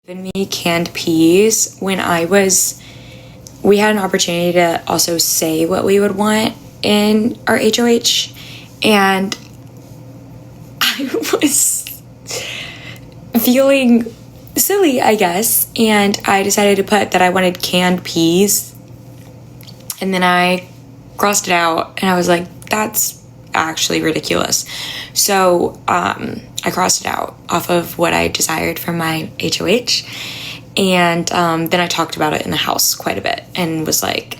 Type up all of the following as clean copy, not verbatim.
given me canned peas when we had an opportunity to also say what we would want in our HOH, and I was feeling silly, I guess, and I decided to put that I wanted canned peas, and then I crossed it out, and I was like, that's actually ridiculous. So I crossed it out off of what I desired from my HOH, and then I talked about it in the house quite a bit and was like,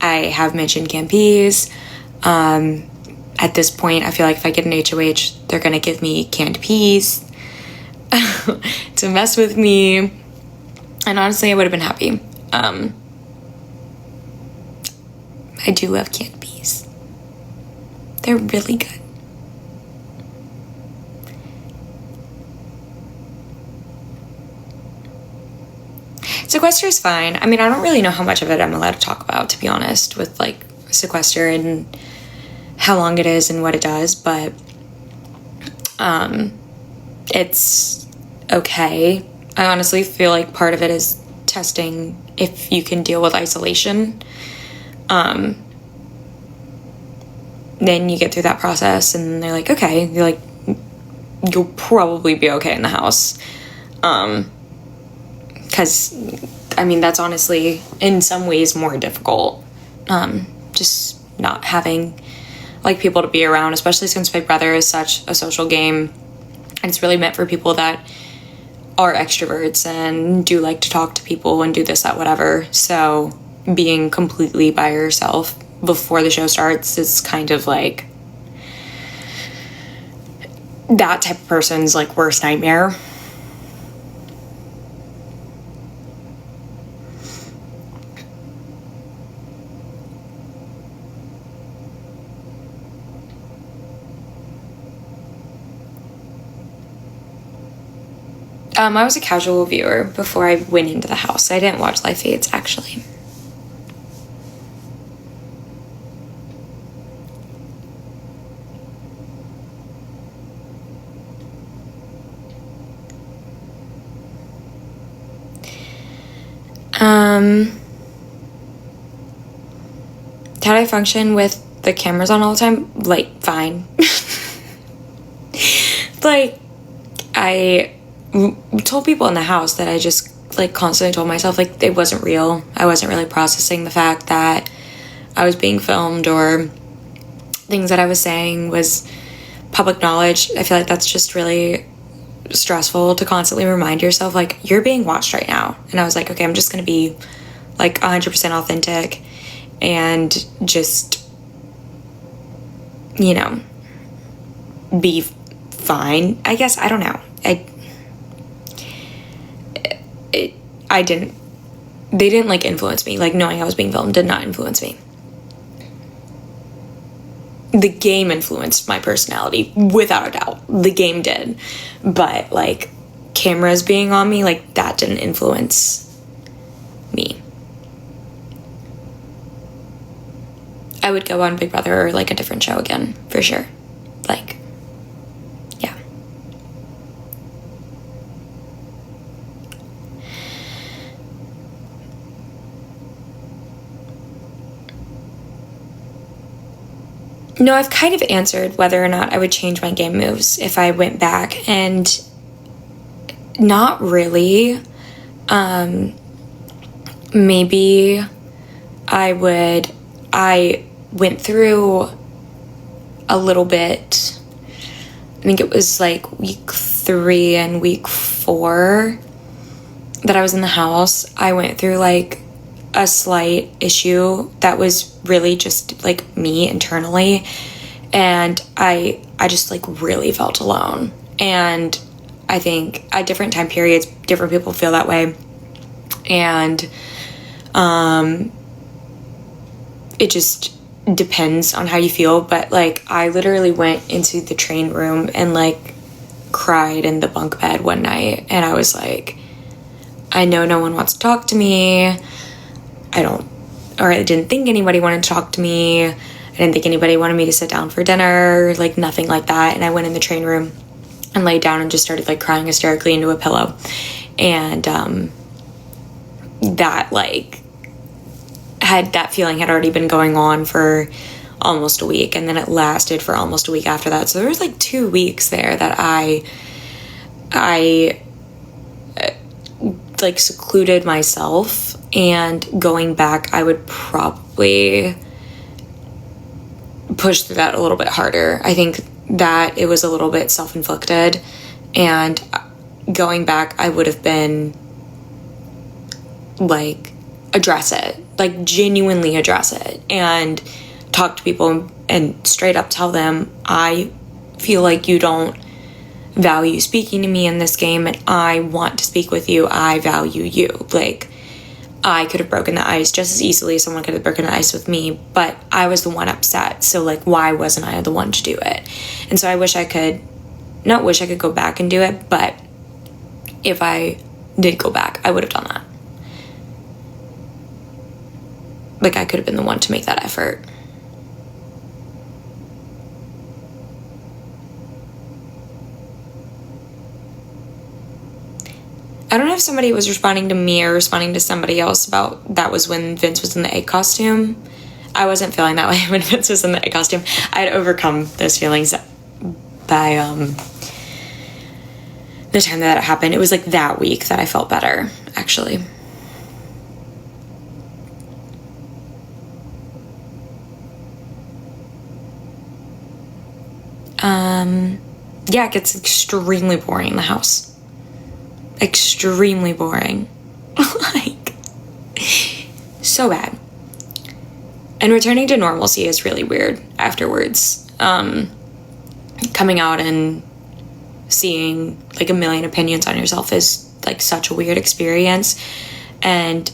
I have mentioned canned peas. At this point, I feel like if I get an HOH, they're gonna give me canned peas to mess with me, and honestly I would have been happy. I do love canned peas. They're really good. Sequester is fine. I mean, I don't really know how much of it I'm allowed to talk about, to be honest, with like sequester and how long it is and what it does, but it's okay. I honestly feel like part of it is testing if you can deal with isolation. Then you get through that process and they're like, okay, you're like, you'll probably be okay in the house. Because I mean, that's honestly in some ways more difficult, just not having like people to be around, especially since Big Brother is such a social game and it's really meant for people that are extroverts and do like to talk to people and do this, that, whatever. So being completely by yourself before the show starts is kind of like that type of person's like worst nightmare. I was a casual viewer before I went into the house. I didn't watch live feeds, actually. How do I function with the cameras on all the time? Like, fine. Like, I told people in the house that I just like constantly told myself like it wasn't real. I wasn't really processing the fact that I was being filmed or things that I was saying was public knowledge. I feel like that's just really stressful to constantly remind yourself like you're being watched right now. And I was like, okay, I'm just gonna be like 100% authentic and just, you know, be fine, I guess. I don't know. They didn't like influence me. Like knowing I was being filmed did not influence me. The game influenced my personality without a doubt. The game did. But like cameras being on me, like that didn't influence me. I would go on Big Brother or like a different show again, for sure. Like, yeah. No, I've kind of answered whether or not I would change my game moves if I went back, and not really. Maybe I would. I went through a little bit, I think it was like week 3 and week 4 that I was in the house. I went through like a slight issue that was really just like me internally, and I just like really felt alone. And I think at different time periods different people feel that way, and it just depends on how you feel. But like I literally went into the train room and like cried in the bunk bed one night, and I was like, I know no one wants to talk to me. I didn't think anybody wanted to talk to me. I didn't think anybody wanted me to sit down for dinner, like nothing like that. And I went in the train room and laid down and just started like crying hysterically into a pillow. And that like that feeling had already been going on for almost a week, and then it lasted for almost a week after that. So there was like 2 weeks there that I like secluded myself, and going back I would probably push through that a little bit harder. I think that it was a little bit self-inflicted, and going back I would have been like, address it, like genuinely address it, and talk to people and straight up tell them, I feel like you don't value speaking to me in this game, and I want to speak with you. I value you. Like, I could have broken the ice just as easily as someone could have broken the ice with me, but I was the one upset. So like, why wasn't I the one to do it? And so I wish I could go back and do it, but if I did go back, I would have done that. Like, I could have been the one to make that effort. I don't know if somebody was responding to me or responding to somebody else about that was when Vince was in the egg costume. I wasn't feeling that way when Vince was in the egg costume. I had overcome those feelings by the time that it happened. It was like that week that I felt better, actually. Yeah, it gets extremely boring in the house. Extremely boring. Like, so bad. And returning to normalcy is really weird afterwards. Coming out and seeing like a million opinions on yourself is like such a weird experience. And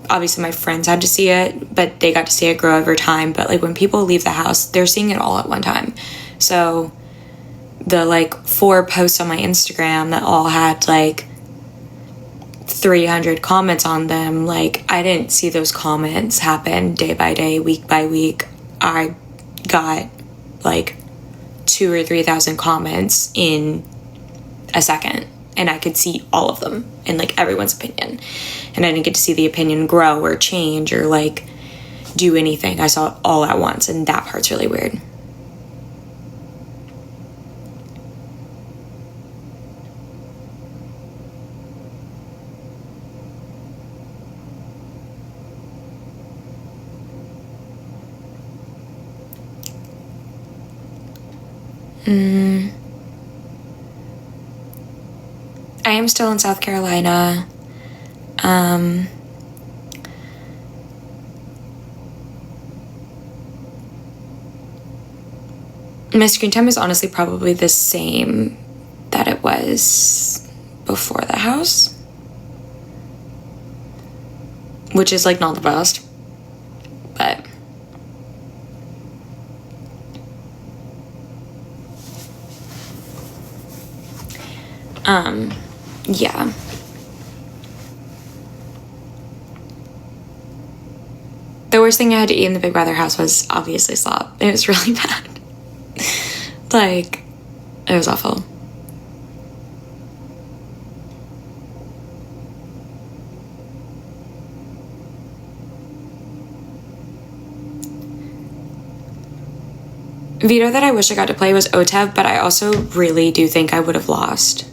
obviously my friends had to see it, but they got to see it grow over time. But like, when people leave the house, they're seeing it all at one time. So the like 4 posts on my Instagram that all had like 300 comments on them, like, I didn't see those comments happen day by day, week by week. I got like 2,000 or 3,000 comments in a second, and I could see all of them and like everyone's opinion, and I didn't get to see the opinion grow or change or like do anything. I saw it all at once, and that part's really weird. I am still in South Carolina. My screen time is honestly probably the same that it was before the house, which is like not the best, but yeah. The worst thing I had to eat in the Big Brother house was obviously slop. It was really bad. Like, it was awful. Veto that I wish I got to play was OTEV, but I also really do think I would have lost.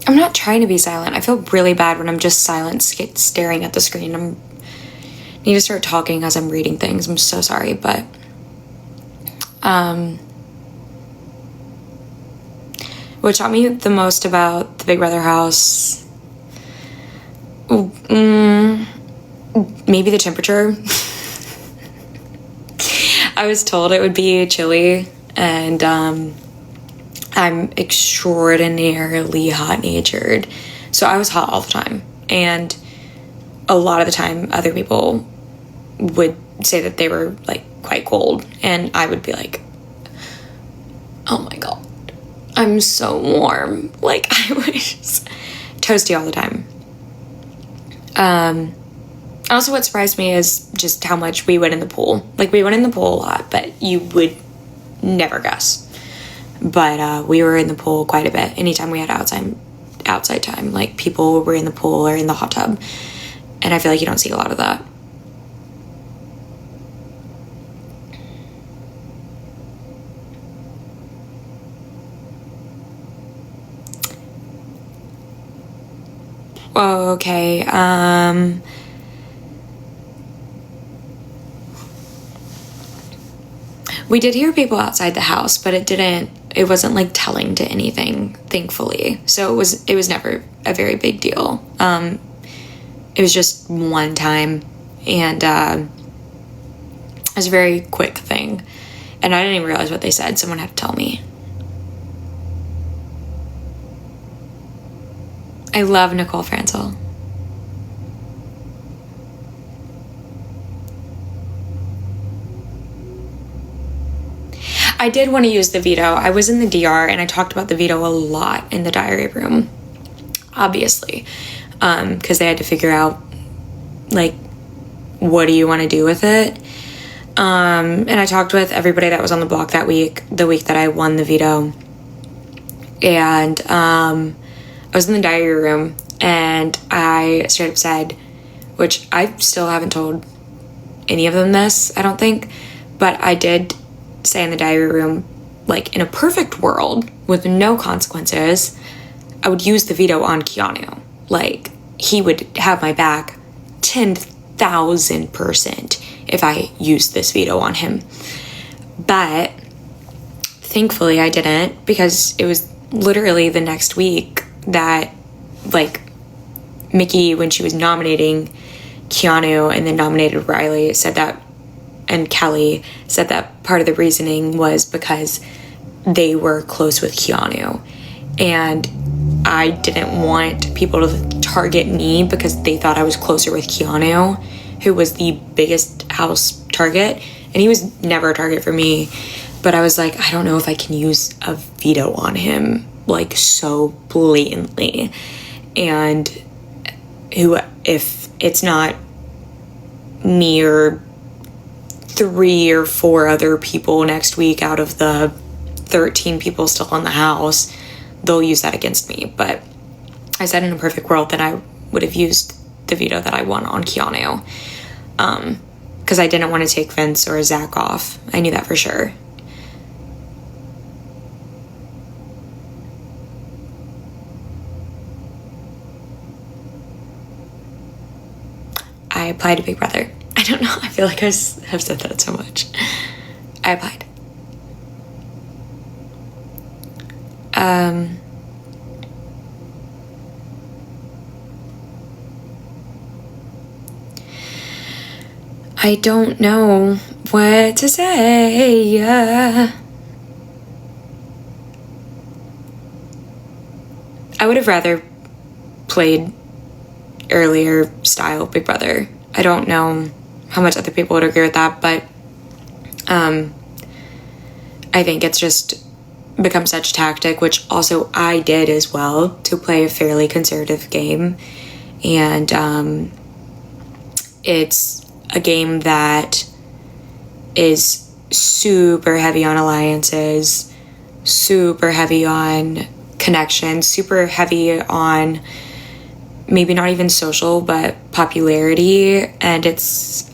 I'm not trying to be silent. I feel really bad when I'm just silent, staring at the screen. I need to start talking as I'm reading things. I'm so sorry, but what taught me the most about the Big Brother house, maybe the temperature. I was told it would be chilly, and I'm extraordinarily hot-natured, so I was hot all the time. And a lot of the time, other people would say that they were like quite cold, and I would be like, oh my god, I'm so warm. Like, I was toasty all the time. Also, what surprised me is just how much we went in the pool. Like, we went in the pool a lot, but you would never guess. But we were in the pool quite a bit. Anytime we had outside time, like, people were in the pool or in the hot tub. And I feel like you don't see a lot of that. Okay, we did hear people outside the house, but it wasn't like telling to anything, thankfully. So it was never a very big deal. It was just one time, and it was a very quick thing. And I didn't even realize what they said. Someone had to tell me. I love Nicole Franzel. I did want to use the veto. I was in the DR and I talked about the veto a lot in the diary room, obviously, because they had to figure out, like, what do you want to do with it? And I talked with everybody that was on the block that week, the week that I won the veto. And I was in the diary room and I straight up said, which I still haven't told any of them this, I don't think, but I did say in the diary room, like, in a perfect world with no consequences, I would use the veto on Keanu. Like, he would have my back 10,000% if I used this veto on him. But thankfully I didn't, because it was literally the next week that, like, Mickey, when she was nominating Keanu and then nominated Riley, said that, and Kelly said that part of the reasoning was because they were close with Keanu. And I didn't want people to target me because they thought I was closer with Keanu, who was the biggest house target. And he was never a target for me. But I was like, I don't know if I can use a veto on him, like, so blatantly. And if it's not me or 3 or 4 other people next week out of the 13 people still in the house, they'll use that against me. But I said in a perfect world that I would have used the veto that I won on Keanu, because I didn't want to take Vince or Zach off. I knew that for sure. I applied to Big Brother. I don't know. I feel like I have said that so much. I applied. I don't know what to say. I would have rather played earlier style Big Brother. I don't know how much other people would agree with that, but I think it's just become such a tactic, which also I did as well, to play a fairly conservative game. And it's a game that is super heavy on alliances, super heavy on connections, super heavy on maybe not even social, but popularity. And it's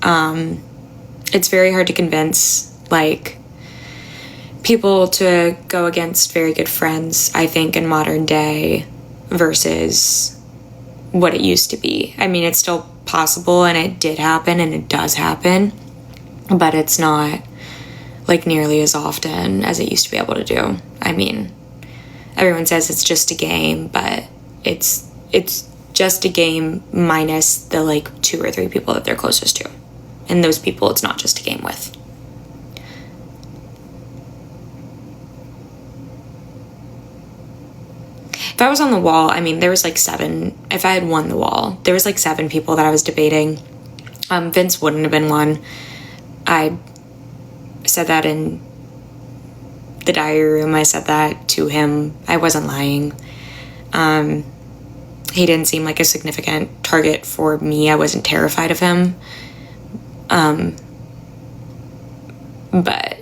very hard to convince, like, people to go against very good friends, I think, in modern day versus what it used to be. I mean, it's still possible, and it did happen, and it does happen, but it's not, like, nearly as often as it used to be able to do. I mean, everyone says it's just a game, but it's just a game minus the, like, 2 or 3 people that they're closest to. And those people, it's not just a game with. If I was on the wall, I mean, there was like 7. If I had won the wall, there was like 7 people that I was debating. Vince wouldn't have been one. I said that in the diary room, I said that to him. I wasn't lying. He didn't seem like a significant target for me. I wasn't terrified of him. But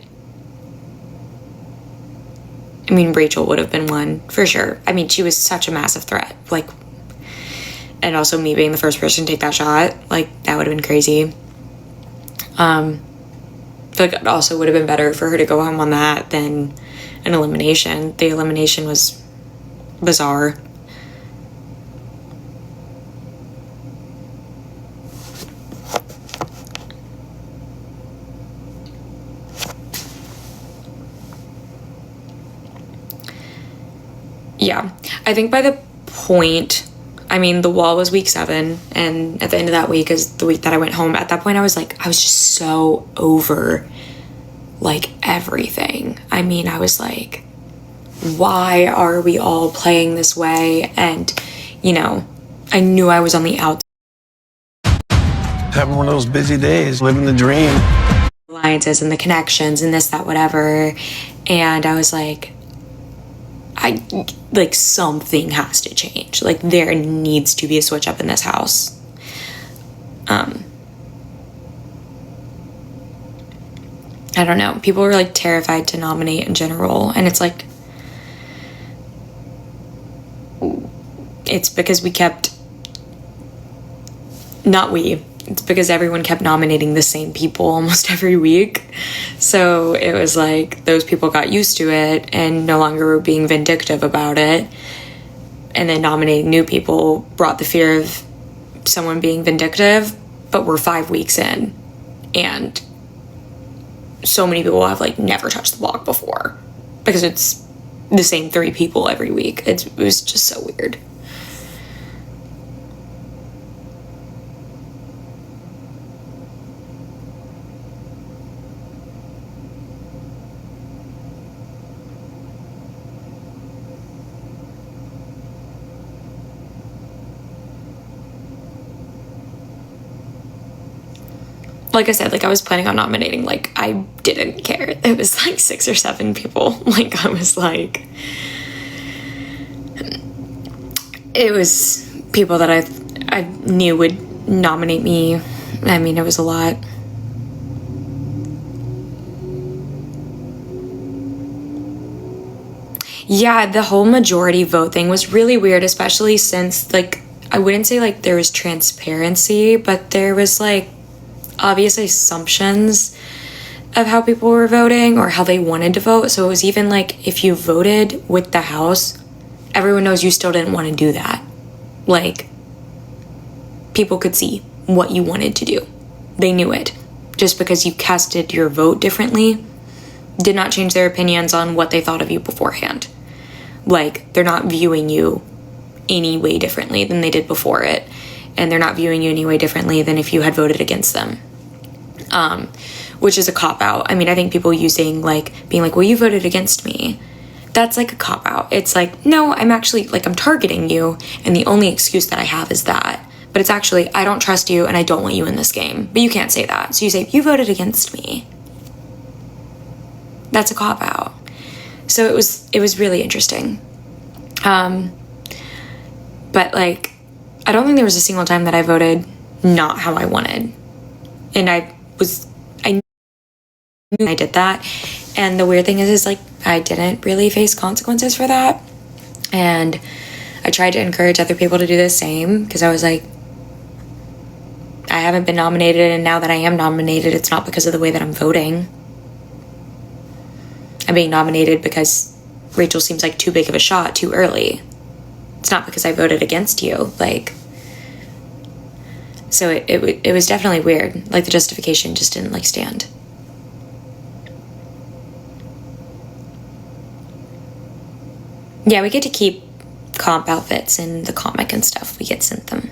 I mean, Rachel would have been one for sure. I mean, she was such a massive threat. Like, and also me being the first person to take that shot, like, that would have been crazy. I feel like it also would have been better for her to go home on that than an elimination. The elimination was bizarre. Yeah, I think by the point, I mean, the wall was week 7, and at the end of that week is the week that I went home. At that point, I was just so over, like, everything. I mean, I was like, why are we all playing this way? And, you know, I knew I was on the outside. Having one of those busy days, living the dream. Alliances and the connections and this, that, whatever. And I was like, something has to change. Like, there needs to be a switch up in this house. I don't know. People were, like, terrified to nominate in general. And it's like, it's because it's because everyone kept nominating the same people almost every week. So it was like those people got used to it and no longer were being vindictive about it. And then nominating new people brought the fear of someone being vindictive, but we're 5 weeks in. And so many people have, like, never touched the block before because it's the same 3 people every week. It was just so weird. Like I said, like, I was planning on nominating, like, I didn't care. It was like 6 or 7 people. Like, I was like, it was people that I knew would nominate me. I mean, it was a lot. Yeah, the whole majority vote thing was really weird, especially since, like, I wouldn't say, like, there was transparency, but there was, like, obvious assumptions of how people were voting or how they wanted to vote. So it was even like, if you voted with the house, everyone knows you still didn't want to do that. Like, people could see what you wanted to do. They knew it. Just because you casted your vote differently did not change their opinions on what they thought of you beforehand. Like, they're not viewing you any way differently than they did before it. And they're not viewing you any way differently than if you had voted against them. Which is a cop-out. I mean, I think people using, like, being like, well, you voted against me. That's like a cop-out. It's like, no, I'm actually, like, I'm targeting you, and the only excuse that I have is that. But it's actually, I don't trust you, and I don't want you in this game. But you can't say that. So you say, you voted against me. That's a cop-out. So it was really interesting. But, like, I don't think there was a single time that I voted not how I wanted. And I knew I did that. And the weird thing is like, I didn't really face consequences for that. And I tried to encourage other people to do the same because I was like, I haven't been nominated, and now that I am nominated, it's not because of the way that I'm voting. I'm being nominated because Rachel seems like too big of a shot too early. It's not because I voted against you. Like, so it was definitely weird. Like, the justification just didn't, like, stand. Yeah, we get to keep comp outfits in the comic and stuff. We get sent them.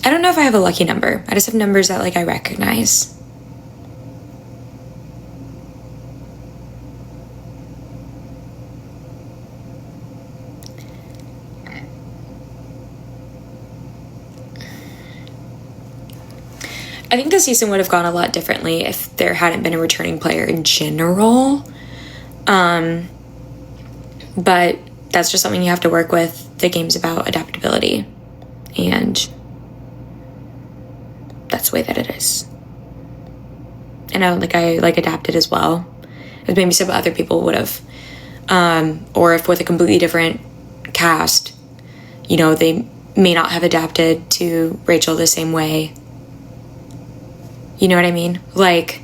I don't know if I have a lucky number. I just have numbers that, like, I recognize. I think the season would have gone a lot differently if there hadn't been a returning player in general. But that's just something you have to work with. The game's about adaptability, and that's the way that it is. And I don't think I adapted as well as maybe some other people would have. Or if with a completely different cast, you know, they may not have adapted to Rachel the same way. You know what I mean? Like,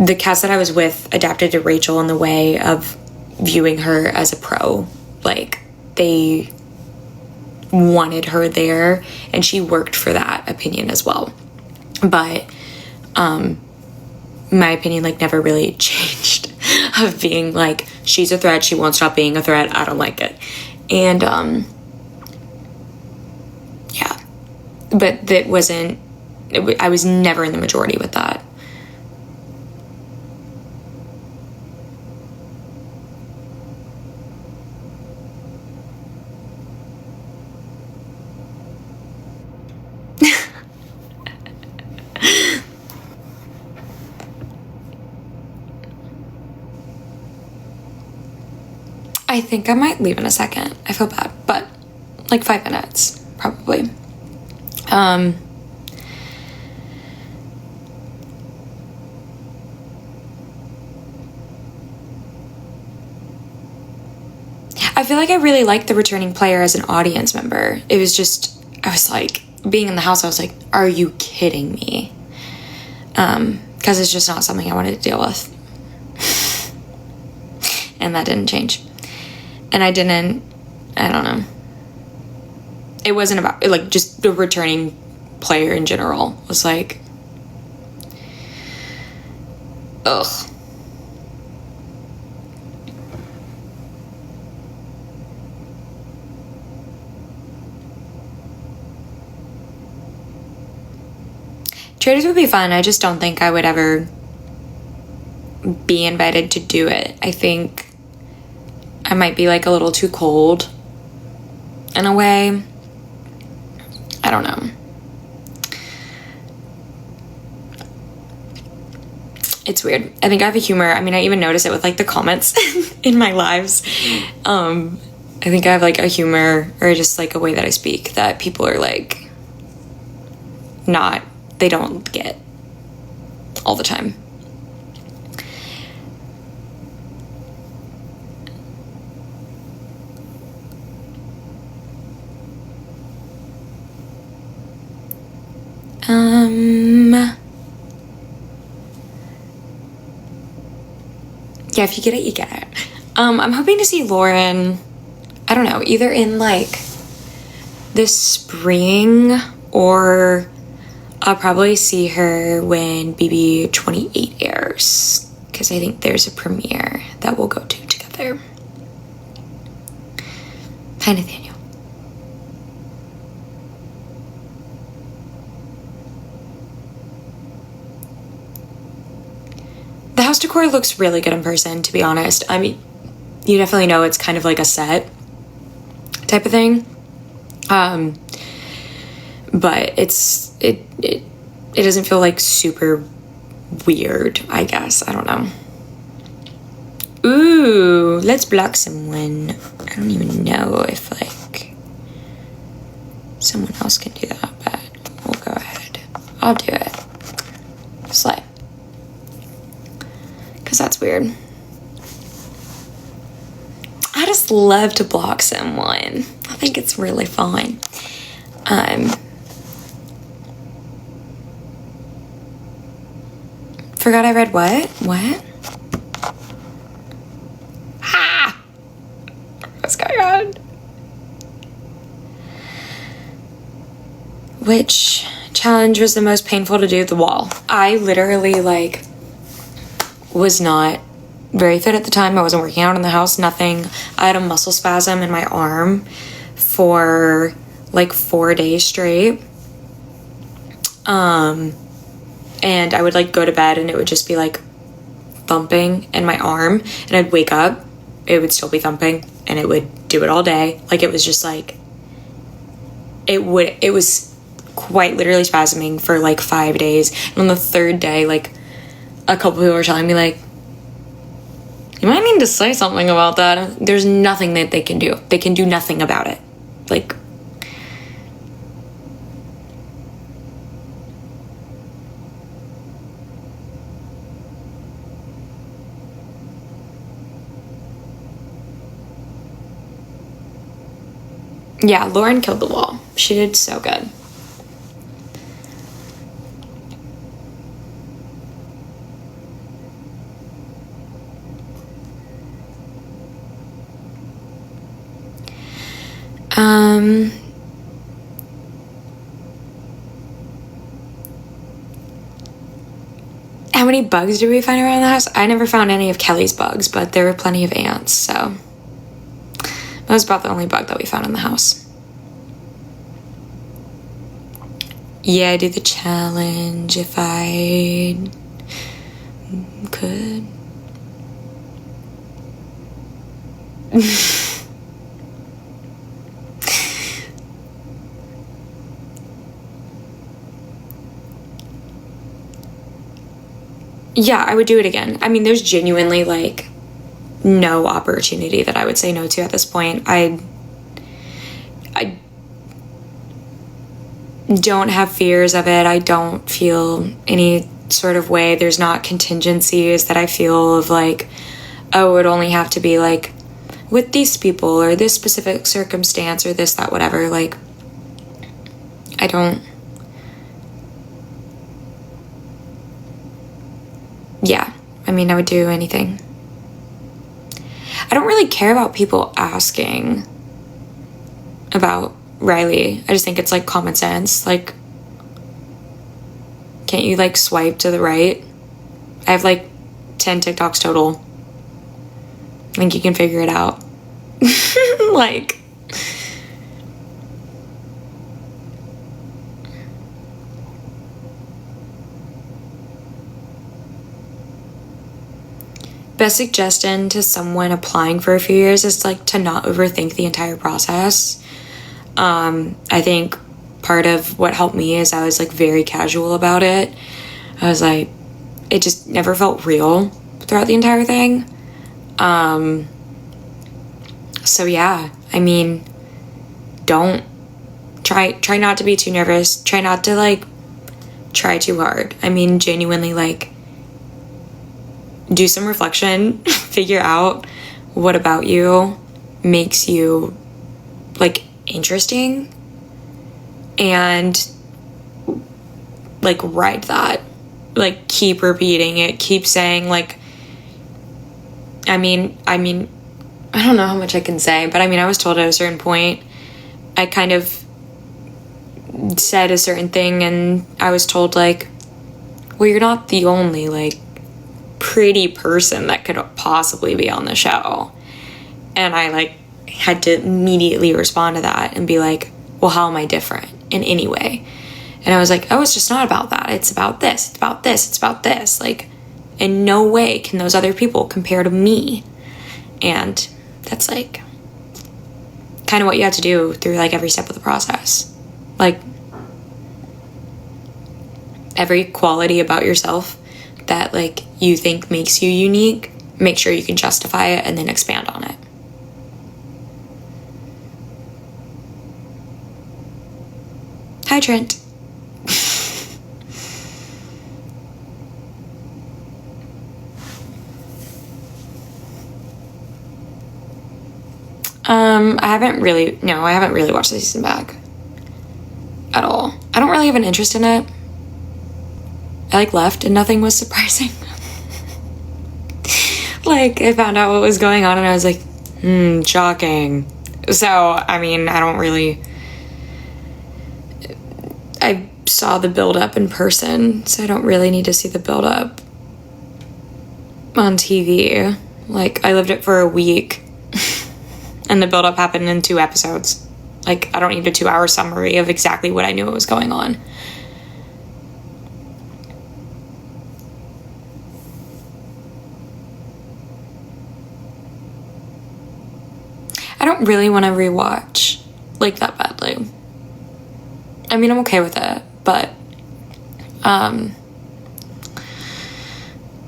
the cast that I was with adapted to Rachel in the way of viewing her as a pro. Like, they wanted her there, and she worked for that opinion as well. But my opinion never really changed of being like, she's a threat, she won't stop being a threat, I don't like it. And yeah, but that wasn't, I was never in the majority with that. I think I might leave in a second. I feel bad, but 5 minutes, probably. I feel like I really liked the returning player as an audience member. It was just, I was like, being in the house, I was like, are you kidding me? Because it's just not something I wanted to deal with. And that didn't change. And I don't know. It wasn't about, just the returning player in general was like, ugh. Traders would be fun. I just don't think I would ever be invited to do it. I think I might be a little too cold in a way. I don't know. It's weird. I think I have a humor. I mean, I even notice it with the comments in my lives. I think I have a humor, or just a way that I speak that people are not, they don't get all the time. Yeah, if you get it, you get it. I'm hoping to see Lauren, I don't know, either in this spring, or I'll probably see her when BB28 airs, because I think there's a premiere that we'll go to together. Hi, Nathaniel. The house decor looks really good in person, to be honest. I mean, you definitely know it's kind of a set type of thing. But it doesn't feel super weird, I guess. I don't know. Ooh, let's block someone. I don't even know if someone else can do that, but we'll go ahead. I'll do it. Slay. Because that's weird. I just love to block someone. I think it's really fun. Forgot I read what? What? Ah! What's going on? Which challenge was the most painful to do? The wall. I literally was not very fit at the time. I wasn't working out in the house, nothing. I had a muscle spasm in my arm for 4 days straight. And I would go to bed and it would just be thumping in my arm, and I'd wake up, it would still be thumping, and it would do it all day. It was just it was quite literally spasming for like 5 days. And on the third day, like, a couple people were telling me, like, you might need to say something about that. There's nothing that they can do. They can do nothing about it. Like, yeah, Lauren killed the wall. She did so good. How many bugs did we find around the house? I never found any of Kelly's bugs, but there were plenty of ants, so that was about the only bug that we found in the house. Yeah, do the challenge if I could. Yeah, I would do it again. I mean, there's genuinely, like, no opportunity that I would say no to at this point. I don't have fears of it. I don't feel any sort of way. There's not contingencies that I feel of, like, oh, it would only have to be, like, with these people or this specific circumstance or this, that, whatever. Like, I don't. Yeah, I mean, I would do anything. I don't really care about people asking about Riley. I just think it's, like, common sense. Like, can't you, like, swipe to the right? I have, like, 10 TikToks total. I think you can figure it out. Like, best suggestion to someone applying for a few years is, like, to not overthink the entire process. I think part of what helped me is I was, like, very casual about it. I was like, it just never felt real throughout the entire thing. So yeah, I mean, don't try not to be too nervous. Try not to, like, try too hard. I mean, genuinely, like, do some reflection, figure out what about you makes you, like, interesting, and, like, ride that. Like, keep repeating it, keep saying, like, I mean, I don't know how much I can say, but I mean, I was told at a certain point, I kind of said a certain thing, and I was told, like, well, you're not the only, like, pretty person that could possibly be on the show. And I, like, had to immediately respond to that and be like, well, how am I different in any way? And I was like, oh, it's just not about that. It's about this. It's about this. It's about this. Like, in no way can those other people compare to me. And that's, like, kind of what you have to do through, like, every step of the process. Like, every quality about yourself that, like, you think makes you unique, make sure you can justify it and then expand on it. Hi, Trent. I haven't really watched the season back at all. I don't really have an interest in it. I, like, left and nothing was surprising. Like, I found out what was going on and I was like, shocking. So, I mean, I saw the build-up in person, so I don't really need to see the build-up on TV. Like, I lived it for a week, and the build-up happened in 2 episodes. Like, I don't need a 2-hour summary of exactly what I knew was going on. I don't really want to rewatch, like, that badly. I mean, I'm okay with it, but,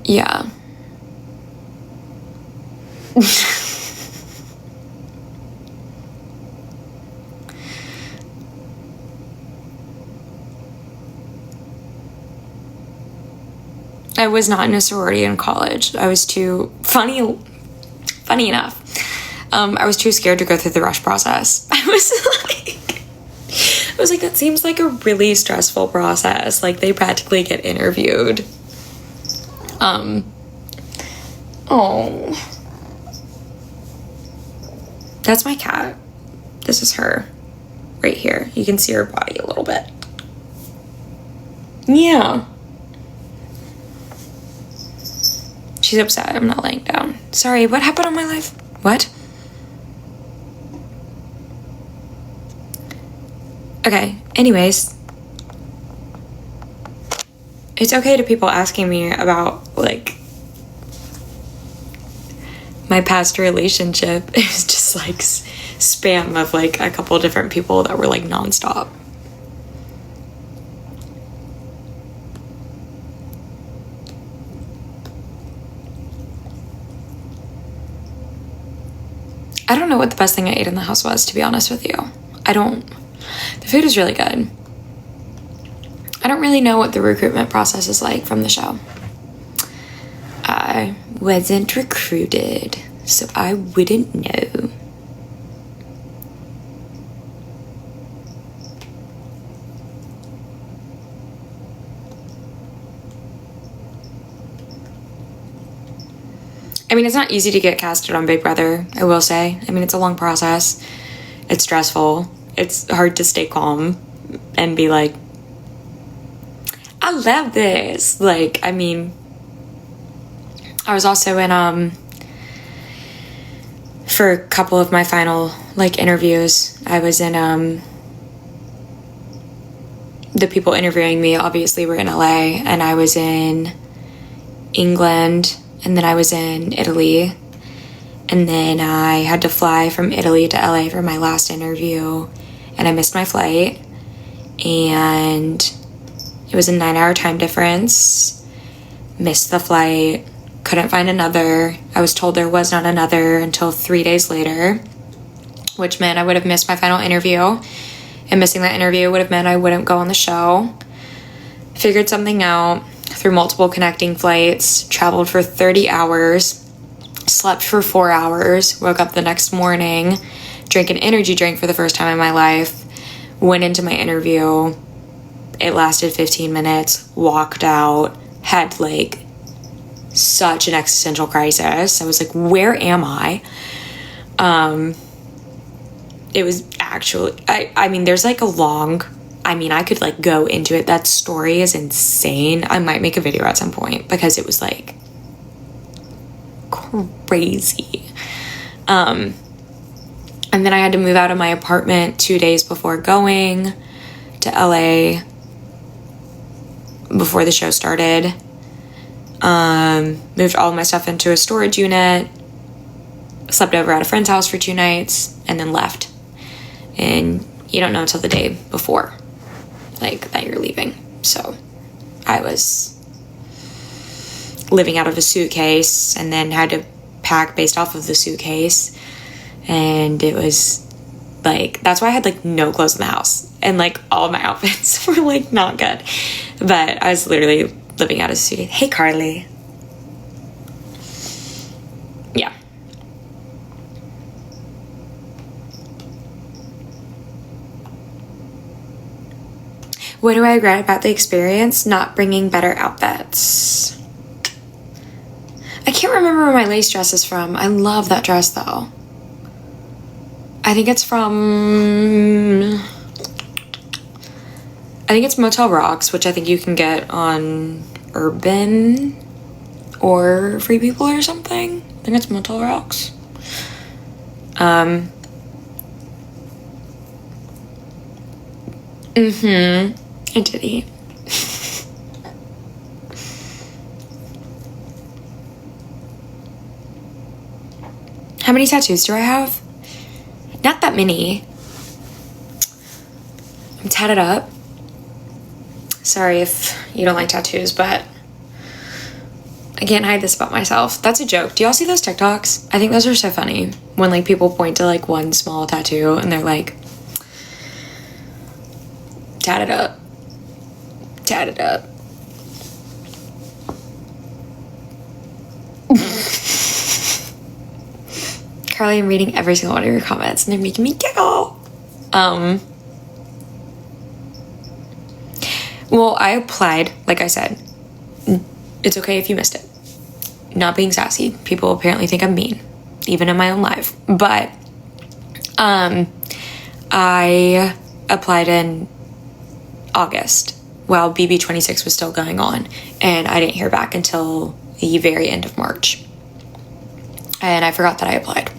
yeah. I was not in a sorority in college. I was too funny enough. I was too scared to go through the rush process. I was like, that seems like a really stressful process. Like, they practically get interviewed. Oh. That's my cat. This is her. Right here. You can see her body a little bit. Yeah. She's upset I'm not laying down. Sorry, what happened on my live? What? Okay, anyways. It's okay to people asking me about, like, my past relationship. It was just, like, spam of, like, a couple different people that were, like, nonstop. I don't know what the best thing I ate in the house was, to be honest with you. The food is really good. I don't really know what the recruitment process is like from the show. I wasn't recruited, so I wouldn't know. I mean, it's not easy to get casted on Big Brother, I will say. I mean, it's a long process. It's stressful. It's hard to stay calm and be like, I love this. Like, I mean, I was also in, for a couple of my final, like, interviews, I was in, the people interviewing me obviously were in LA, and I was in England, and then I was in Italy, and then I had to fly from Italy to LA for my last interview, and I missed my flight, and it was a 9-hour time difference. Missed the flight, couldn't find another. I was told there was not another until 3 days later, which meant I would have missed my final interview, and missing that interview would have meant I wouldn't go on the show. Figured something out through multiple connecting flights, traveled for 30 hours, slept for 4 hours, woke up the next morning, drank an energy drink for the first time in my life, went into my interview. It lasted 15 minutes, walked out, had, like, such an existential crisis. I was like, where am I? It was actually, I mean, there's, like, I could, like, go into it. That story is insane. I might make a video at some point because it was, like, crazy. And then I had to move out of my apartment 2 days before going to LA before the show started. Moved all my stuff into a storage unit, slept over at a friend's house for 2 nights, and then left. And you don't know until the day before, like, that you're leaving. So I was living out of a suitcase and then had to pack based off of the suitcase. And it was, like, that's why I had, like, no clothes in the house. And, like, all of my outfits were, like, not good. But I was literally living out of a suitcase. Hey, Carly. Yeah. What do I regret about the experience? Not bringing better outfits. I can't remember where my lace dress is from. I love that dress, though. I think it's Motel Rocks, which I think you can get on Urban or Free People or something. I think it's Motel Rocks. I did eat. How many tattoos do I have? Not that many. I'm tatted up. Sorry if you don't like tattoos, but I can't hide this about myself. That's a joke. Do y'all see those TikToks? I think those are so funny. When like people point to like one small tattoo and they're like, tat it up. Tat it up. Carly, I'm reading every single one of your comments and they're making me giggle. Well, I applied, like I said. It's okay if you missed it. Not being sassy. People apparently think I'm mean, even in my own life. But I applied in August while BB26 was still going on, and I didn't hear back until the very end of March. And I forgot that I applied.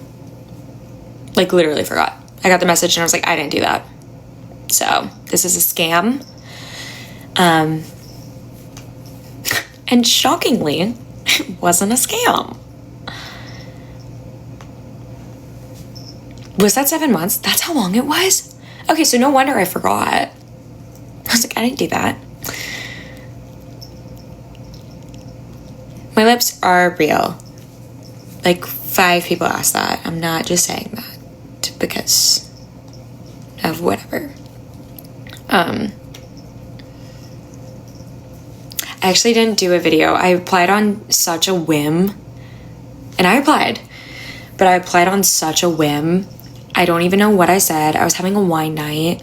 Like, literally forgot. I got the message and I was like, I didn't do that. So, this is a scam. And shockingly, it wasn't a scam. Was that 7 months? That's how long it was? Okay, so no wonder I forgot. I was like, I didn't do that. My lips are real. Like, 5 people asked that. I'm not just saying that because of whatever. I actually didn't do a video. I applied on such a whim. And I applied. But I applied on such a whim. I don't even know what I said. I was having a wine night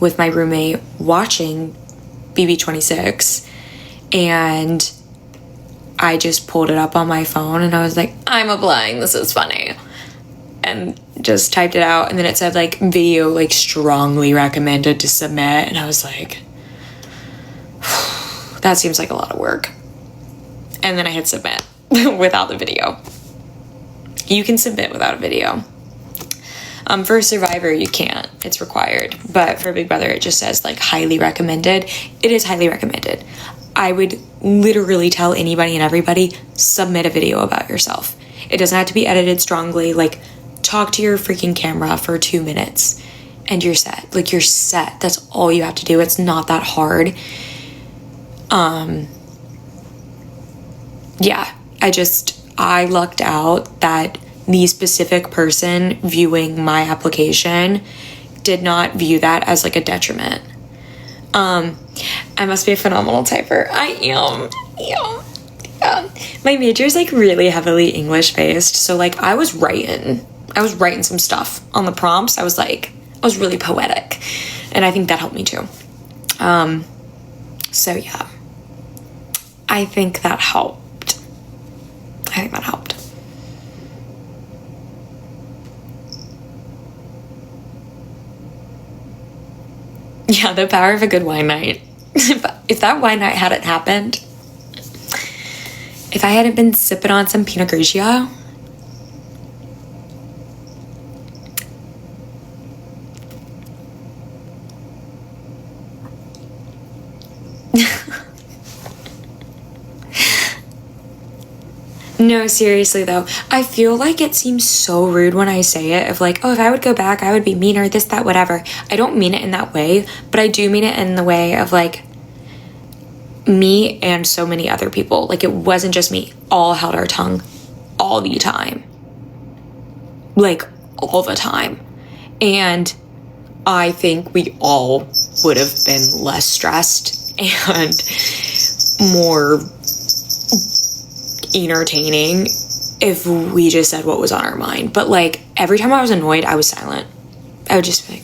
with my roommate watching BB26. And I just pulled it up on my phone and I was like, I'm applying. This is funny. And just typed it out. And then it said like video like strongly recommended to submit. And I was like, that seems like a lot of work. And then I hit submit without the video. You can submit without a video. For Survivor, you can't. It's required. But for Big Brother, it just says like highly recommended. It is highly recommended. I would literally tell anybody and everybody, submit a video about yourself. It doesn't have to be edited strongly. Like, talk to your freaking camera for 2 minutes and you're set. Like, you're set. That's all you have to do. It's not that hard. Yeah, I lucked out that the specific person viewing my application did not view that as like a detriment. I must be a phenomenal typer. I am. Yeah. My major is like really heavily English based. So like I was writing some stuff on the prompts. I was really poetic, and I think that helped me too. So yeah, I think that helped. Yeah, the power of a good wine night. If that wine night hadn't happened, if I hadn't been sipping on some Pinot Grigio, no, seriously though, I feel like it seems so rude when I say it of like, oh, if I would go back, I would be meaner, this, that, whatever. I don't mean it in that way, but I do mean it in the way of like me and so many other people. Like, it wasn't just me. All held our tongue all the time. Like, all the time. And I think we all would have been less stressed and more entertaining if we just said what was on our mind. But like, every time I was annoyed, I was silent. I would just be like,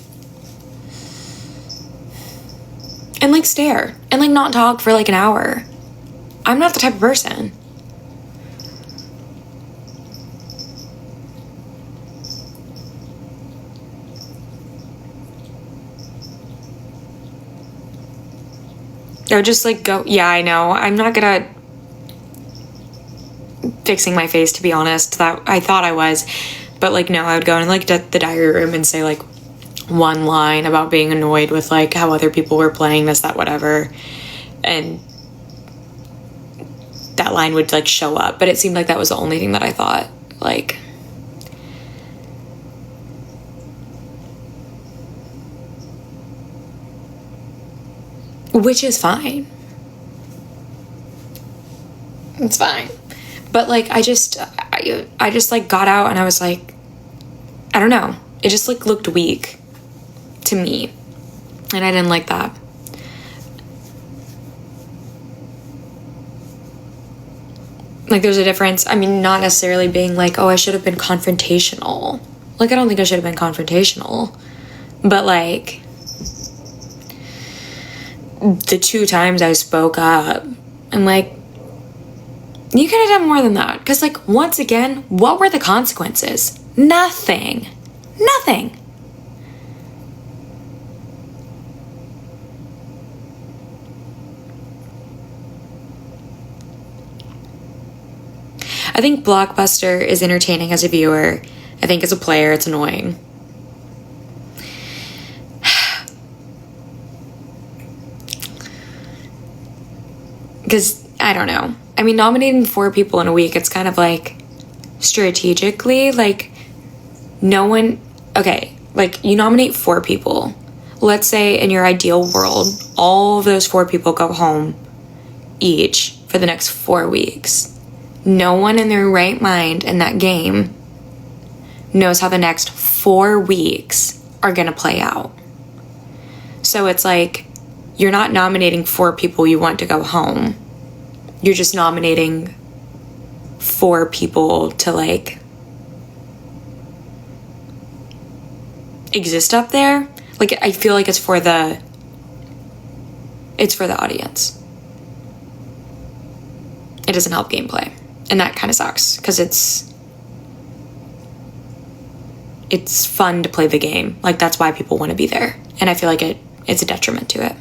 and like stare and like not talk for like an hour. I'm not the type of person. I would just like go, yeah, I know. I'm not good at fixing my face, to be honest. That I thought I was, but like no, I would go in like the diary room and say like one line about being annoyed with like how other people were playing this, that, whatever, and that line would like show up. But it seemed like that was the only thing that I thought. Like, which is fine. It's fine. But like, I just like got out and I was like, I don't know. It just like looked weak to me. And I didn't like that. Like, there's a difference. I mean, not necessarily being like, oh, I should have been confrontational. Like, I don't think I should have been confrontational. But like, the 2 times I spoke up, I'm like, you could have done more than that. Because like, once again, what were the consequences? Nothing. I think Blockbuster is entertaining as a viewer. I think as a player, it's annoying. Because, I don't know. I mean, nominating 4 people in a week, it's kind of like, strategically, like, no one... Okay, like, you nominate 4 people. Let's say in your ideal world, all of those 4 people go home each for the next 4 weeks. No one in their right mind in that game knows how the next 4 weeks are going to play out. So it's like, you're not nominating 4 people you want to go home. You're just nominating 4 people to like exist up there. Like, I feel like it's for the audience. It doesn't help gameplay. And that kind of sucks, because it's fun to play the game. Like, that's why people want to be there. And I feel like it's a detriment to it.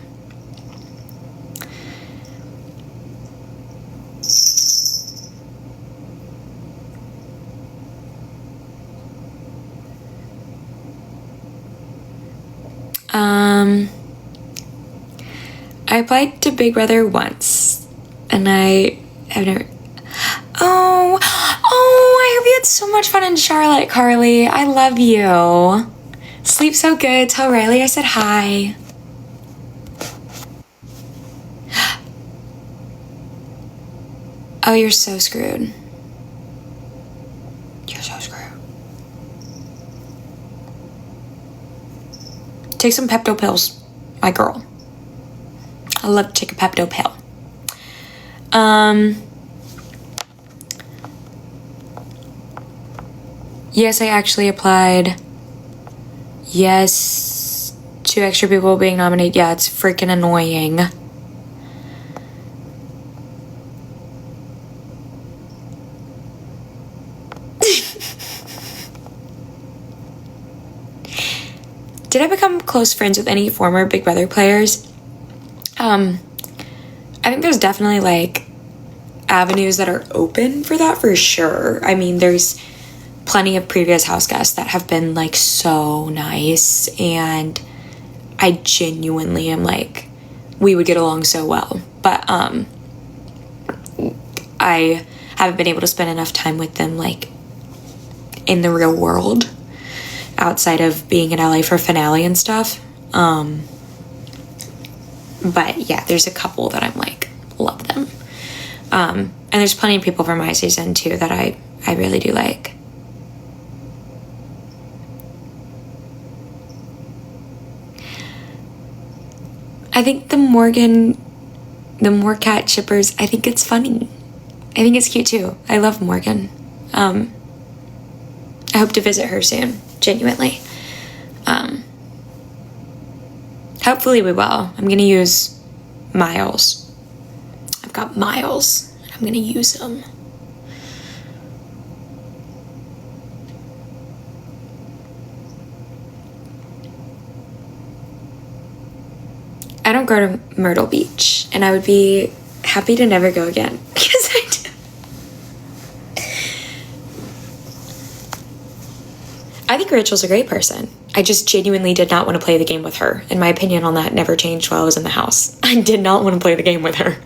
I applied to Big Brother once, and I have never... Oh, I hope you had so much fun in Charlotte, Carly. I love you. Sleep so good. Tell Riley I said hi. Oh, you're so screwed. You're so screwed. Take some Pepto pills, my girl. I love to take a Pepto pill. Yes, I actually applied. Yes, 2 extra people being nominated. Yeah, it's freaking annoying. Did I become close friends with any former Big Brother players? I think there's definitely like avenues that are open for that, for sure. I mean, there's plenty of previous house guests that have been like so nice, and I genuinely am like, we would get along so well. But I haven't been able to spend enough time with them like in the real world outside of being in LA for finale and stuff. But yeah, there's a couple that I'm like, love them. And there's plenty of people from my season too that I really do like. I think the more Kat shippers, I think it's funny. I think it's cute too. I love Morgan. I hope to visit her soon, genuinely. Hopefully we will. I'm gonna use Miles. I've got Miles, and I'm gonna use them. I don't go to Myrtle Beach, and I would be happy to never go again, because I do. I think Rachel's a great person. I just genuinely did not want to play the game with her. And my opinion on that never changed while I was in the house. I did not want to play the game with her.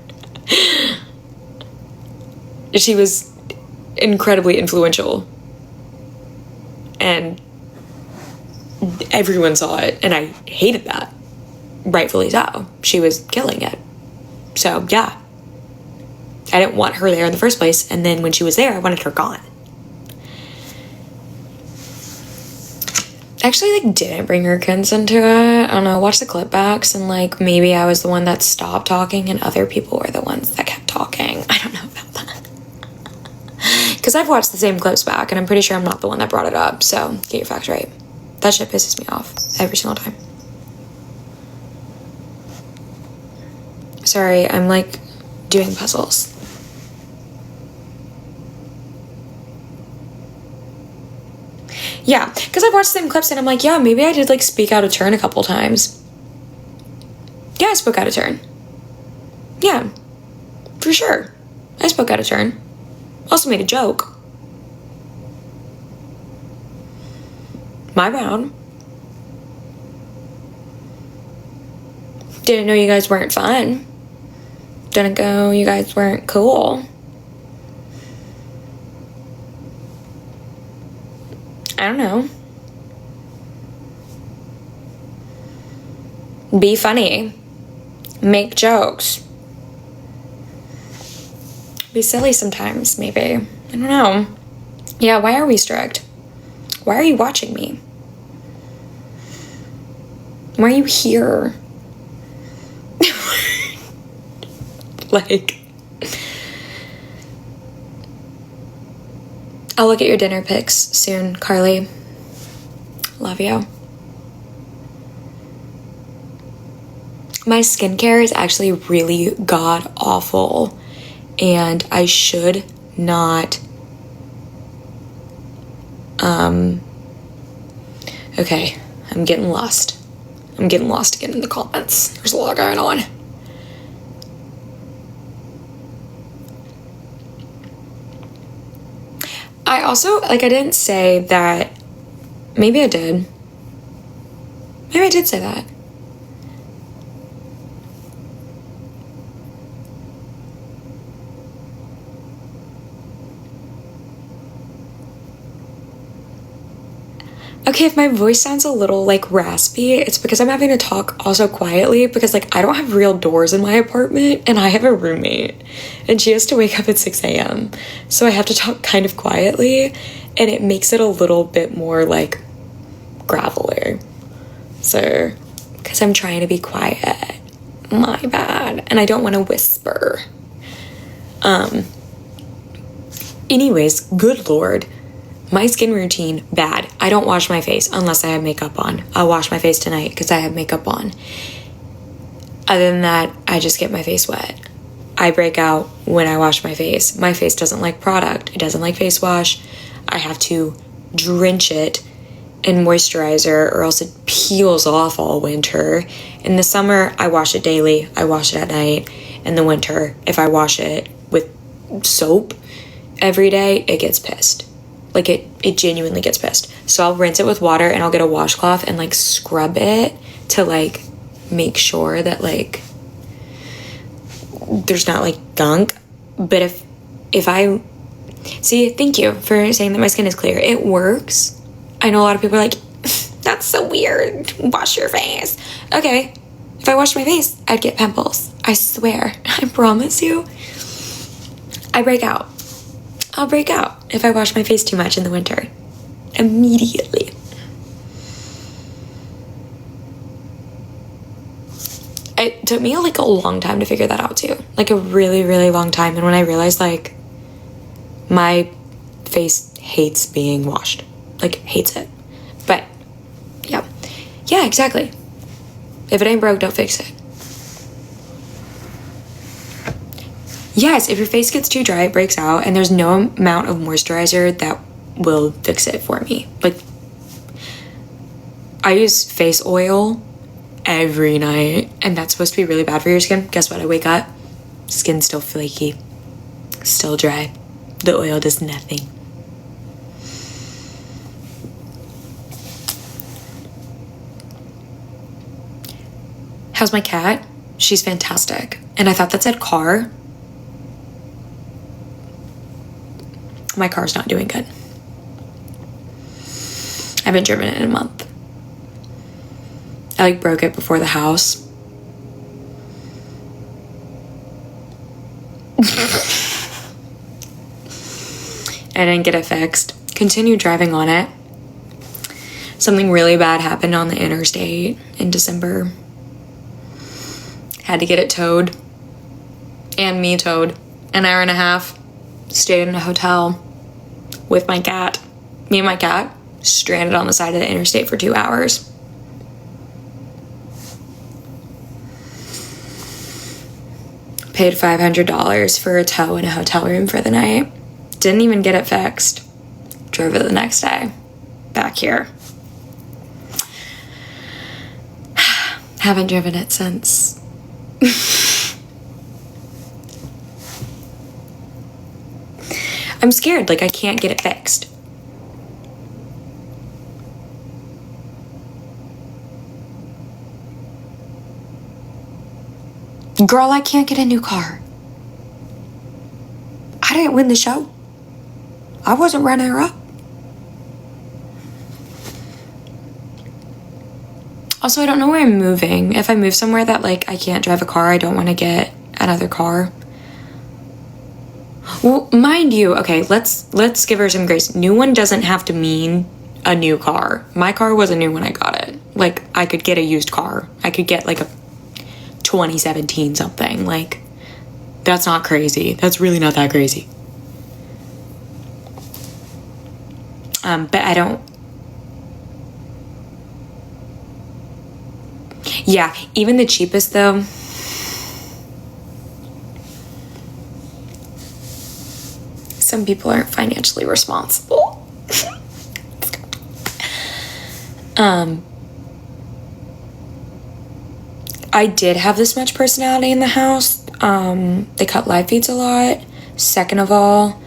She was incredibly influential. And everyone saw it, and I hated that. rightfully so. She was killing it. So, yeah. I didn't want her there in the first place, and then when she was there, I wanted her gone. Actually, like, didn't bring her kids into it. I don't know, watch the clip backs, and, like, maybe I was the one that stopped talking, and other people were the ones that kept talking. I don't know about that. Because I've watched the same clips back, and I'm pretty sure I'm not the one that brought it up, so get your facts right. That shit pisses me off every single time. Sorry, I'm, like, doing puzzles. Yeah, because I've watched the same clips and I'm like, yeah, maybe I did, like, speak out of turn a couple times. Yeah, I spoke out of turn. Yeah, for sure. I spoke out of turn. Also made a joke. My bad. Didn't know you guys weren't fun. Didn't go you guys weren't cool. I don't know. Be funny. Make jokes. Be silly sometimes, maybe. I don't know. Yeah, why are we strict? Why are you watching me? Why are you here? Like, I'll look at your dinner pics soon, Carly. Love you. My skincare is actually really god awful, and I should not. Okay, I'm getting lost. I'm getting lost again in the comments. There's a lot going on. I also, like, I didn't say that. Maybe I did. Maybe I did say that. Okay, if my voice sounds a little, like, raspy, it's because I'm having to talk also quietly because, like, I don't have real doors in my apartment and I have a roommate and she has to wake up at 6 a.m. So I have to talk kind of quietly and it makes it a little bit more, like, gravelly. So, because I'm trying to be quiet. My bad. And I don't want to whisper. Anyways, good lord. My skin routine, bad. I don't wash my face unless I have makeup on. I'll wash my face tonight because I have makeup on. Other than that, I just get my face wet. I break out when I wash my face. My face doesn't like product. It doesn't like face wash. I have to drench it in moisturizer or else it peels off all winter. In the summer, I wash it daily. I wash it at night. In the winter, if I wash it with soap every day, it gets pissed. Like, it genuinely gets pissed. So I'll rinse it with water and I'll get a washcloth and, like, scrub it to, like, make sure that, like, there's not, like, gunk. But if I... See, thank you for saying that my skin is clear. It works. I know a lot of people are like, that's so weird. Wash your face. Okay. If I washed my face, I'd get pimples. I swear. I promise you. I break out. I'll break out if I wash my face too much in the winter. Immediately. It took me, like, a long time to figure that out, too. Like, a really, really long time. And when I realized, like, my face hates being washed. Like, hates it. But, yeah. Yeah, exactly. If it ain't broke, don't fix it. Yes, if your face gets too dry, it breaks out, and there's no amount of moisturizer that will fix it for me. Like, I use face oil every night, and that's supposed to be really bad for your skin. Guess what? I wake up, skin's still flaky, still dry. The oil does nothing. How's my cat? She's fantastic. And I thought that said car. My car's not doing good. I haven't driven it in a month. I, like, broke it before the house I didn't get it fixed. Continued driving on it. Something really bad happened on the interstate in December. Had to get it towed. And me towed. An hour and a half. Stayed in a hotel with my cat. Me and my cat stranded on the side of the interstate for 2 hours. Paid $500 for a tow in a hotel room for the night. Didn't even get it fixed. Drove it the next day. Back here. Haven't driven it since. I'm scared, like I can't get it fixed. Girl, I can't get a new car. I didn't win the show. I wasn't runner up. Also, I don't know where I'm moving. If I move somewhere that like I can't drive a car, I don't want to get another car. Well, mind you, okay, let's give her some grace. New one doesn't have to mean a new car. My car was a new when I got it. Like, I could get a used car. I could get like a 2017 something. Like, that's not crazy. That's really not that crazy. But I don't. Yeah, even the cheapest though. Some people aren't financially responsible. I did have this much personality in the house. They cut live feeds a lot. Second of all,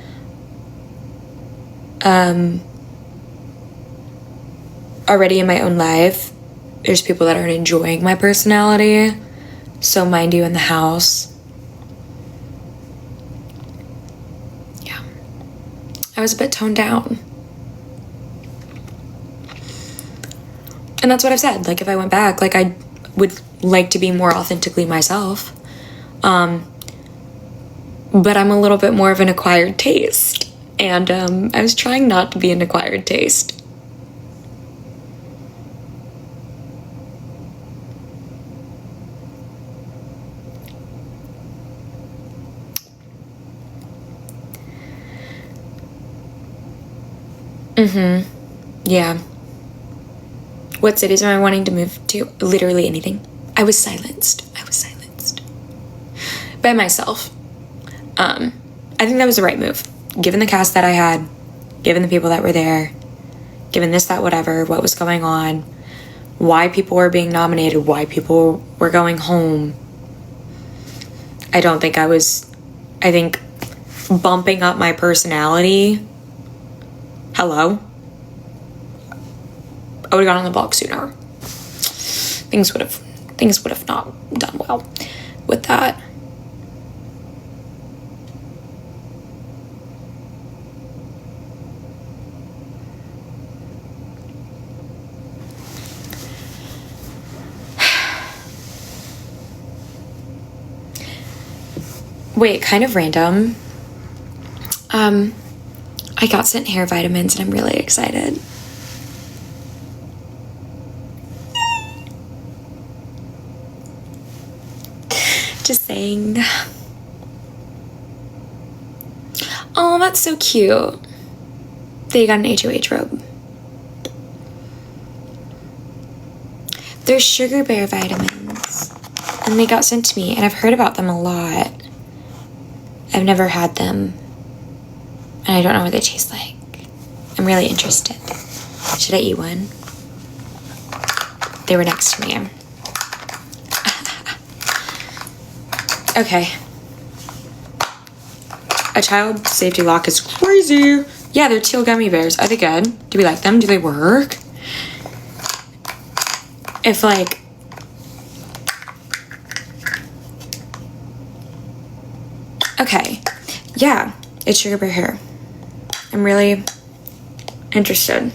already in my own life, there's people that aren't enjoying my personality. So mind you, in the house, yeah, I was a bit toned down. And that's what I've said. Like, if I went back, like, I would like to be more authentically myself. But I'm a little bit more of an acquired taste. And I was trying not to be an acquired taste. Yeah. What cities am I wanting to move to? Literally anything. I was silenced. By myself. I think that was the right move. Given the cast that I had, given the people that were there, given this, that, whatever, what was going on, why people were being nominated, why people were going home. I think bumping up my personality. Hello? I would have gotten on the block sooner. Things would have not done well with that. Wait, kind of random. I got sent hair vitamins and I'm really excited. Just saying. Oh, that's so cute. They got an HOH robe. They're sugar bear vitamins. And they got sent to me, and I've heard about them a lot. I've never had them. And I don't know what they taste like. I'm really interested. Should I eat one? They were next to me. Okay. A child safety lock is crazy. Yeah, they're teal gummy bears. Are they good? Do we like them? Do they work? If like... Okay. Yeah, it's sugar bear hair. I'm really interested.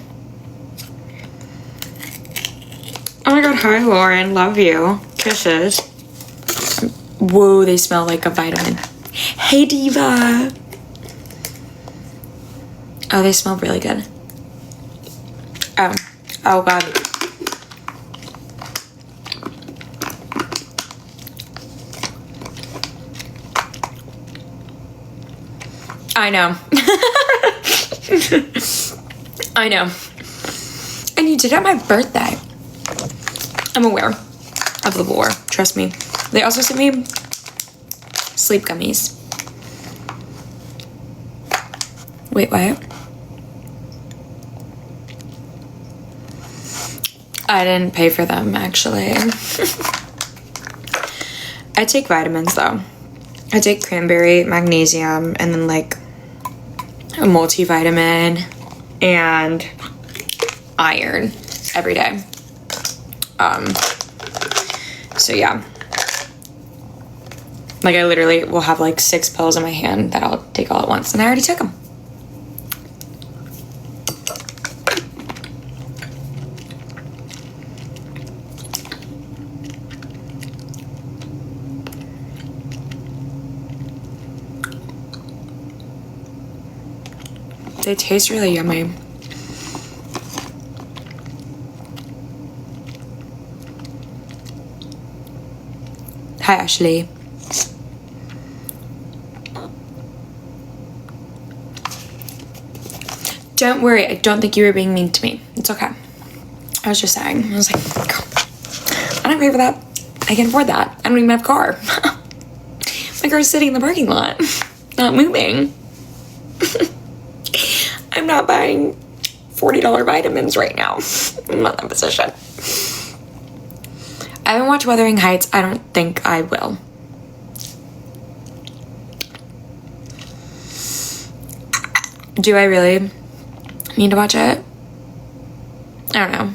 Oh my god, hi Lauren. Love you. Kisses. Whoa, they smell like a vitamin. Hey, Diva. Oh, they smell really good. Oh God. I know. I know. And you did it at my birthday. I'm aware of the lore. Trust me. They also sent me sleep gummies. Wait, what? I didn't pay for them, actually. I take vitamins, though. I take cranberry, magnesium, and then, like, a multivitamin and iron every day. So, yeah. Like, I literally will have, like, 6 pills in my hand that I'll take all at once, and I already took them. They taste really yummy. Hi, Ashley. Don't worry, I don't think you were being mean to me. It's okay. I was just saying. I was like, I don't pay for that. I can afford that. I don't even have a car. My car's sitting in the parking lot, not moving. I'm not buying $40 vitamins right now. I'm not in that position. I haven't watched Wuthering Heights. I don't think I will. Do I really need to watch it? I don't know.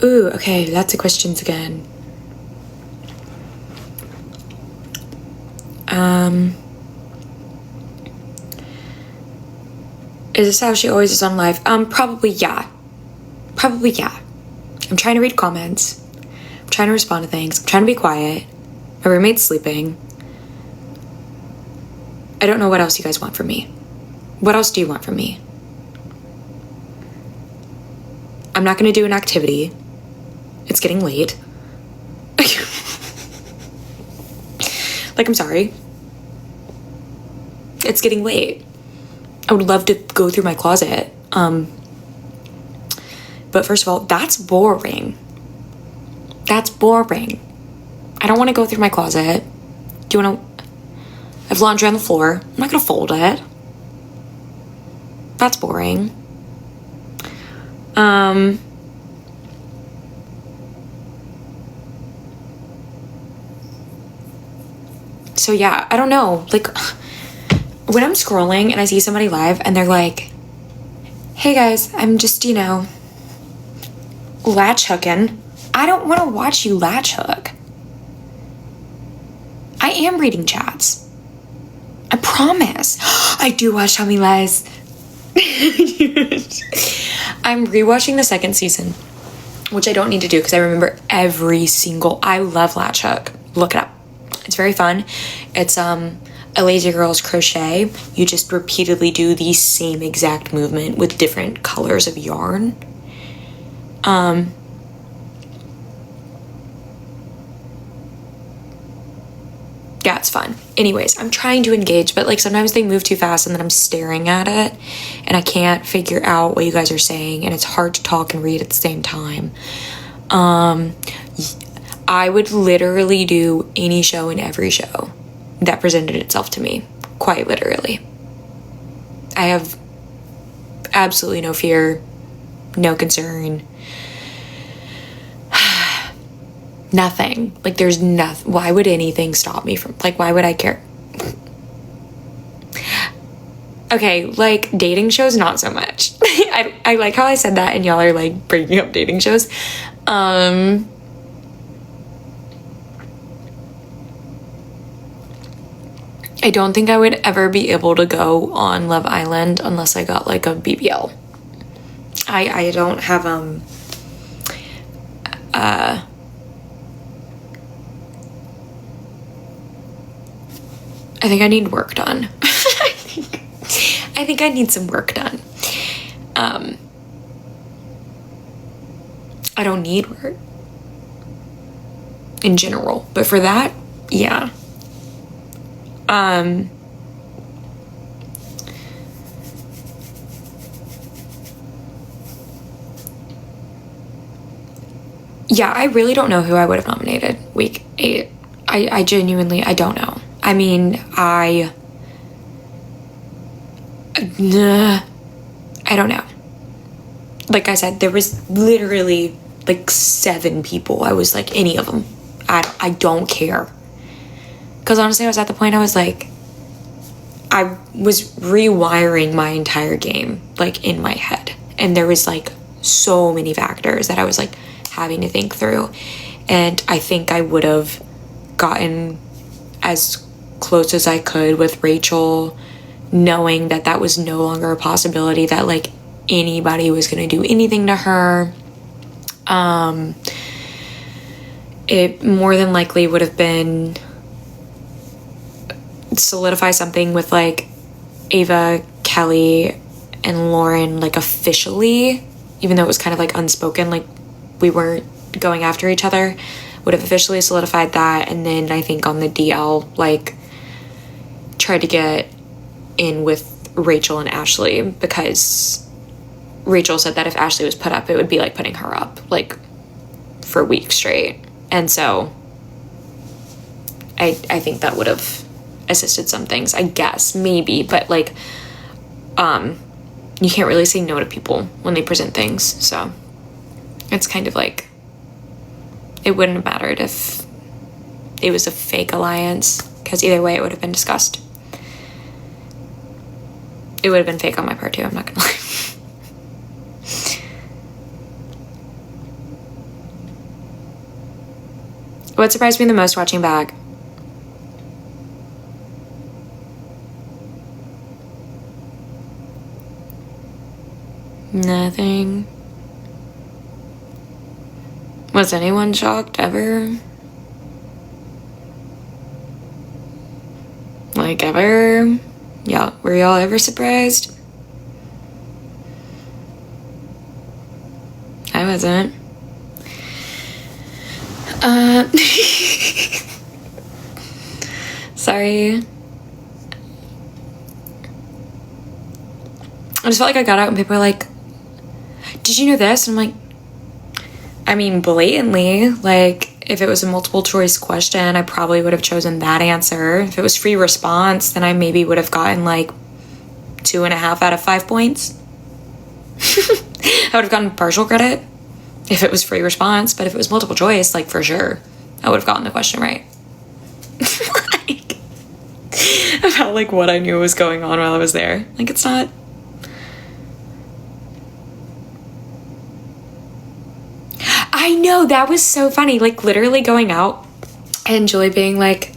Ooh, okay, lots of questions again. Is this how she always is on live? Probably yeah. Probably yeah. I'm trying to read comments. I'm trying to respond to things. I'm trying to be quiet. My roommate's sleeping. I don't know what else you guys want from me. What else do you want from me? I'm not gonna do an activity. It's getting late. Like, I'm sorry. It's getting late. I would love to go through my closet. But first of all, that's boring. That's boring. I don't want to go through my closet. Do you want to... I have laundry on the floor. I'm not going to fold it. That's boring. So yeah, I don't know. Like... when I'm scrolling and I see somebody live and they're like, hey guys, I'm just, latch hooking. I don't want to watch you latch hook. I am reading chats. I promise. I do watch Tell Me Lies. I'm rewatching the second season, which I don't need to do because I remember every single... I love latch hook. Look it up. It's very fun. It's, a lazy girl's crochet. You just repeatedly do the same exact movement with different colors of yarn. Yeah, it's fun. Anyways, I'm trying to engage, but like sometimes they move too fast and then I'm staring at it and I can't figure out what you guys are saying and it's hard to talk and read at the same time. I would literally do any show and every show that presented itself to me, quite literally. I have absolutely no fear, no concern, nothing. Like, there's nothing. Why would anything stop me from, like, why would I care? Okay, like, dating shows, not so much. I like how I said that and y'all are, like, bringing up dating shows. I don't think I would ever be able to go on Love Island unless I got like a BBL. I don't have I think I need work done. I think I need some work done. I don't need work in general, but for that, yeah. Yeah, I really don't know who I would have nominated week 8. I genuinely, I don't know. I mean, I don't know. Like I said, there was literally like 7 people. I was like, any of them. I don't care. Because honestly, I was at the point I was like, I was rewiring my entire game, like, in my head. And there was like so many factors that I was like having to think through. And I think I would have gotten as close as I could with Rachel, knowing that that was no longer a possibility, that like anybody was going to do anything to her. It more than likely would have been solidify something with like Ava, Kelly, and Lauren, like officially, even though it was kind of like unspoken, like we weren't going after each other, would have officially solidified that. And then I think on the DL, like, tried to get in with Rachel and Ashley, because Rachel said that if Ashley was put up, it would be like putting her up, like, for weeks straight. And so I think that would have assisted some things, I guess, maybe, but like, you can't really say no to people when they present things, so it's kind of like, it wouldn't have mattered if it was a fake alliance, because either way it would have been discussed. It would have been fake on my part too, I'm not gonna lie. What surprised me the most watching back? Nothing. Was anyone shocked ever? Like, ever? Yeah, were y'all ever surprised? I wasn't. Sorry. I just felt like I got out and people were like, did you know this? And I'm like, I mean, blatantly, like, if it was a multiple choice question, I probably would have chosen that answer. If it was free response, then I maybe would have gotten like 2.5 out of 5 points. I would have gotten partial credit if it was free response, but if it was multiple choice, like, for sure, I would have gotten the question right. Like, about like what I knew was going on while I was there. Like, it's not. I know, that was so funny. Like, literally going out and Julie being like,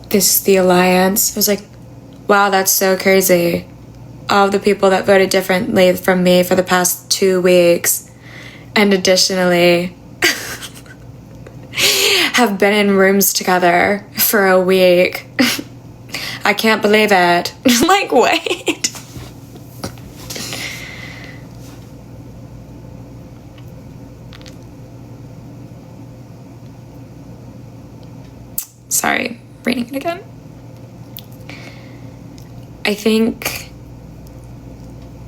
this is the alliance. I was like, wow, that's so crazy. All the people that voted differently from me for the past 2 weeks, and additionally have been in rooms together for a week. I can't believe it. Like, wait. Sorry, reading it again. I think,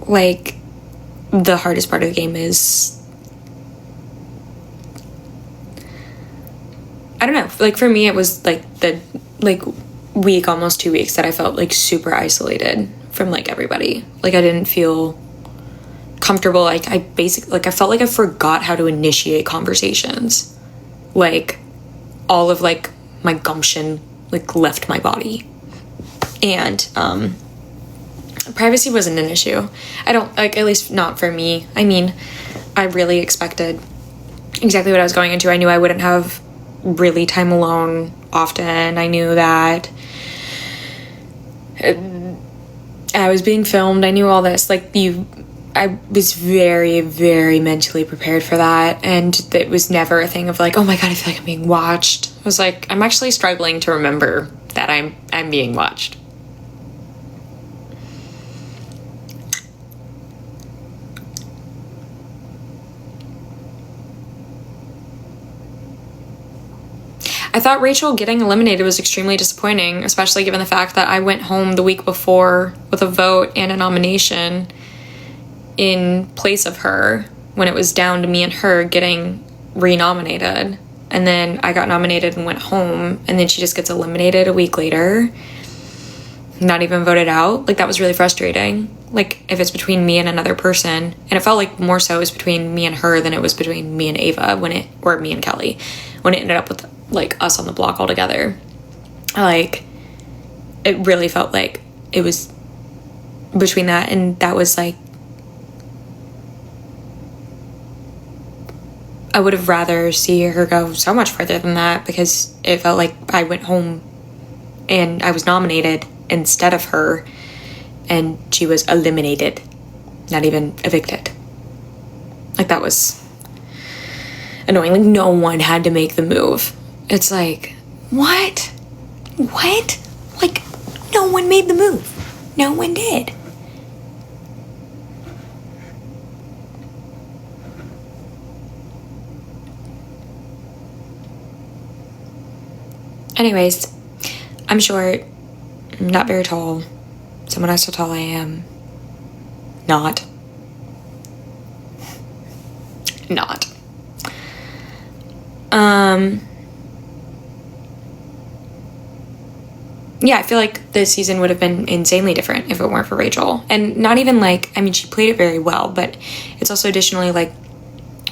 like, the hardest part of the game is, I don't know, like, for me it was like the week, almost 2 weeks, that I felt like super isolated from like everybody. Like, I didn't feel comfortable. Like, I basically, like, I felt like I forgot how to initiate conversations. Like, all of like my gumption like left my body. And privacy wasn't an issue. I don't, like, at least not for me. I mean, I really expected exactly what I was going into. I knew I wouldn't have really time alone often. I knew that I was being filmed. I knew all this. Like, I was very, very mentally prepared for that. And it was never a thing of like, oh my God, I feel like I'm being watched. I was like, I'm actually struggling to remember that I'm being watched. I thought Rachel getting eliminated was extremely disappointing, especially given the fact that I went home the week before with a vote and a nomination in place of her when it was down to me and her getting renominated. And then I got nominated and went home, and then she just gets eliminated a week later, not even voted out. Like, that was really frustrating. Like, if it's between me and another person, and it felt like more so it was between me and her than it was between me and Ava or me and Kelly, when it ended up with like us on the block all together. Like, it really felt like it was between that, and that was like, I would have rather see her go so much further than that, because it felt like I went home and I was nominated instead of her, and she was eliminated, not even evicted. Like, that was annoying. Like, no one had to make the move. It's like, what? Like, no one made the move. No one did. Anyways, I'm short. I'm not very tall. Someone asked how tall I am. Not. Yeah, I feel like this season would have been insanely different if it weren't for Rachel. And not even like, I mean, she played it very well, but it's also additionally like,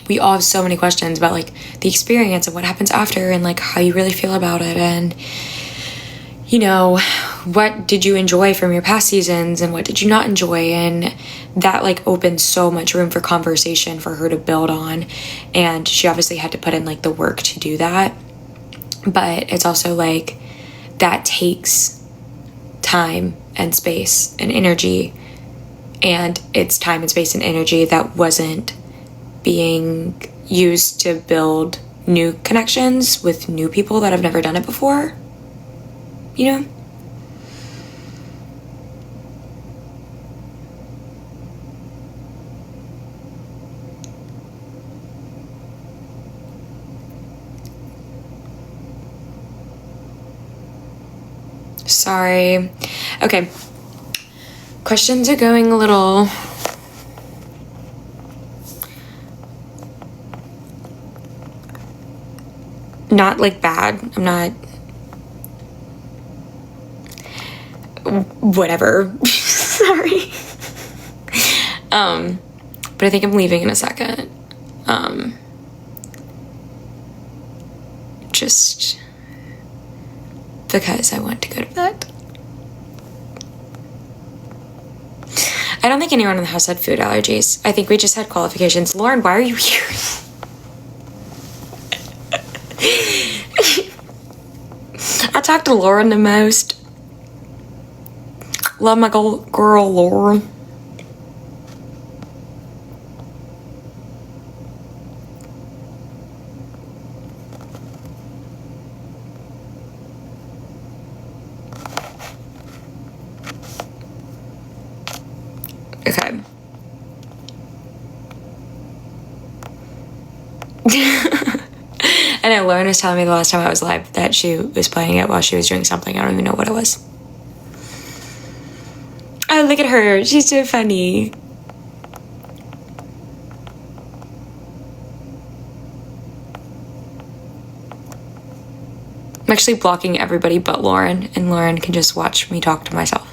we all have so many questions about like the experience and what happens after, and like how you really feel about it, and you know, what did you enjoy from your past seasons and what did you not enjoy, and that like opened so much room for conversation for her to build on, and she obviously had to put in like the work to do that. But it's also like, that takes time and space and energy, and it's time and space and energy that wasn't being used to build new connections with new people that have never done it before, you know? Sorry. Okay. Questions are going a little... not like bad. I'm not... whatever. Sorry. But I think I'm leaving in a second. Just because I want to go to bed. I don't think anyone in the house had food allergies. I think we just had qualifications. Lauren, why are you here? I talk to Lauren the most. Love my girl Lauren. Okay. I know Lauren was telling me the last time I was live that she was playing it while she was doing something. I don't even know what it was. Oh, look at her. She's so funny. I'm actually blocking everybody but Lauren, and Lauren can just watch me talk to myself.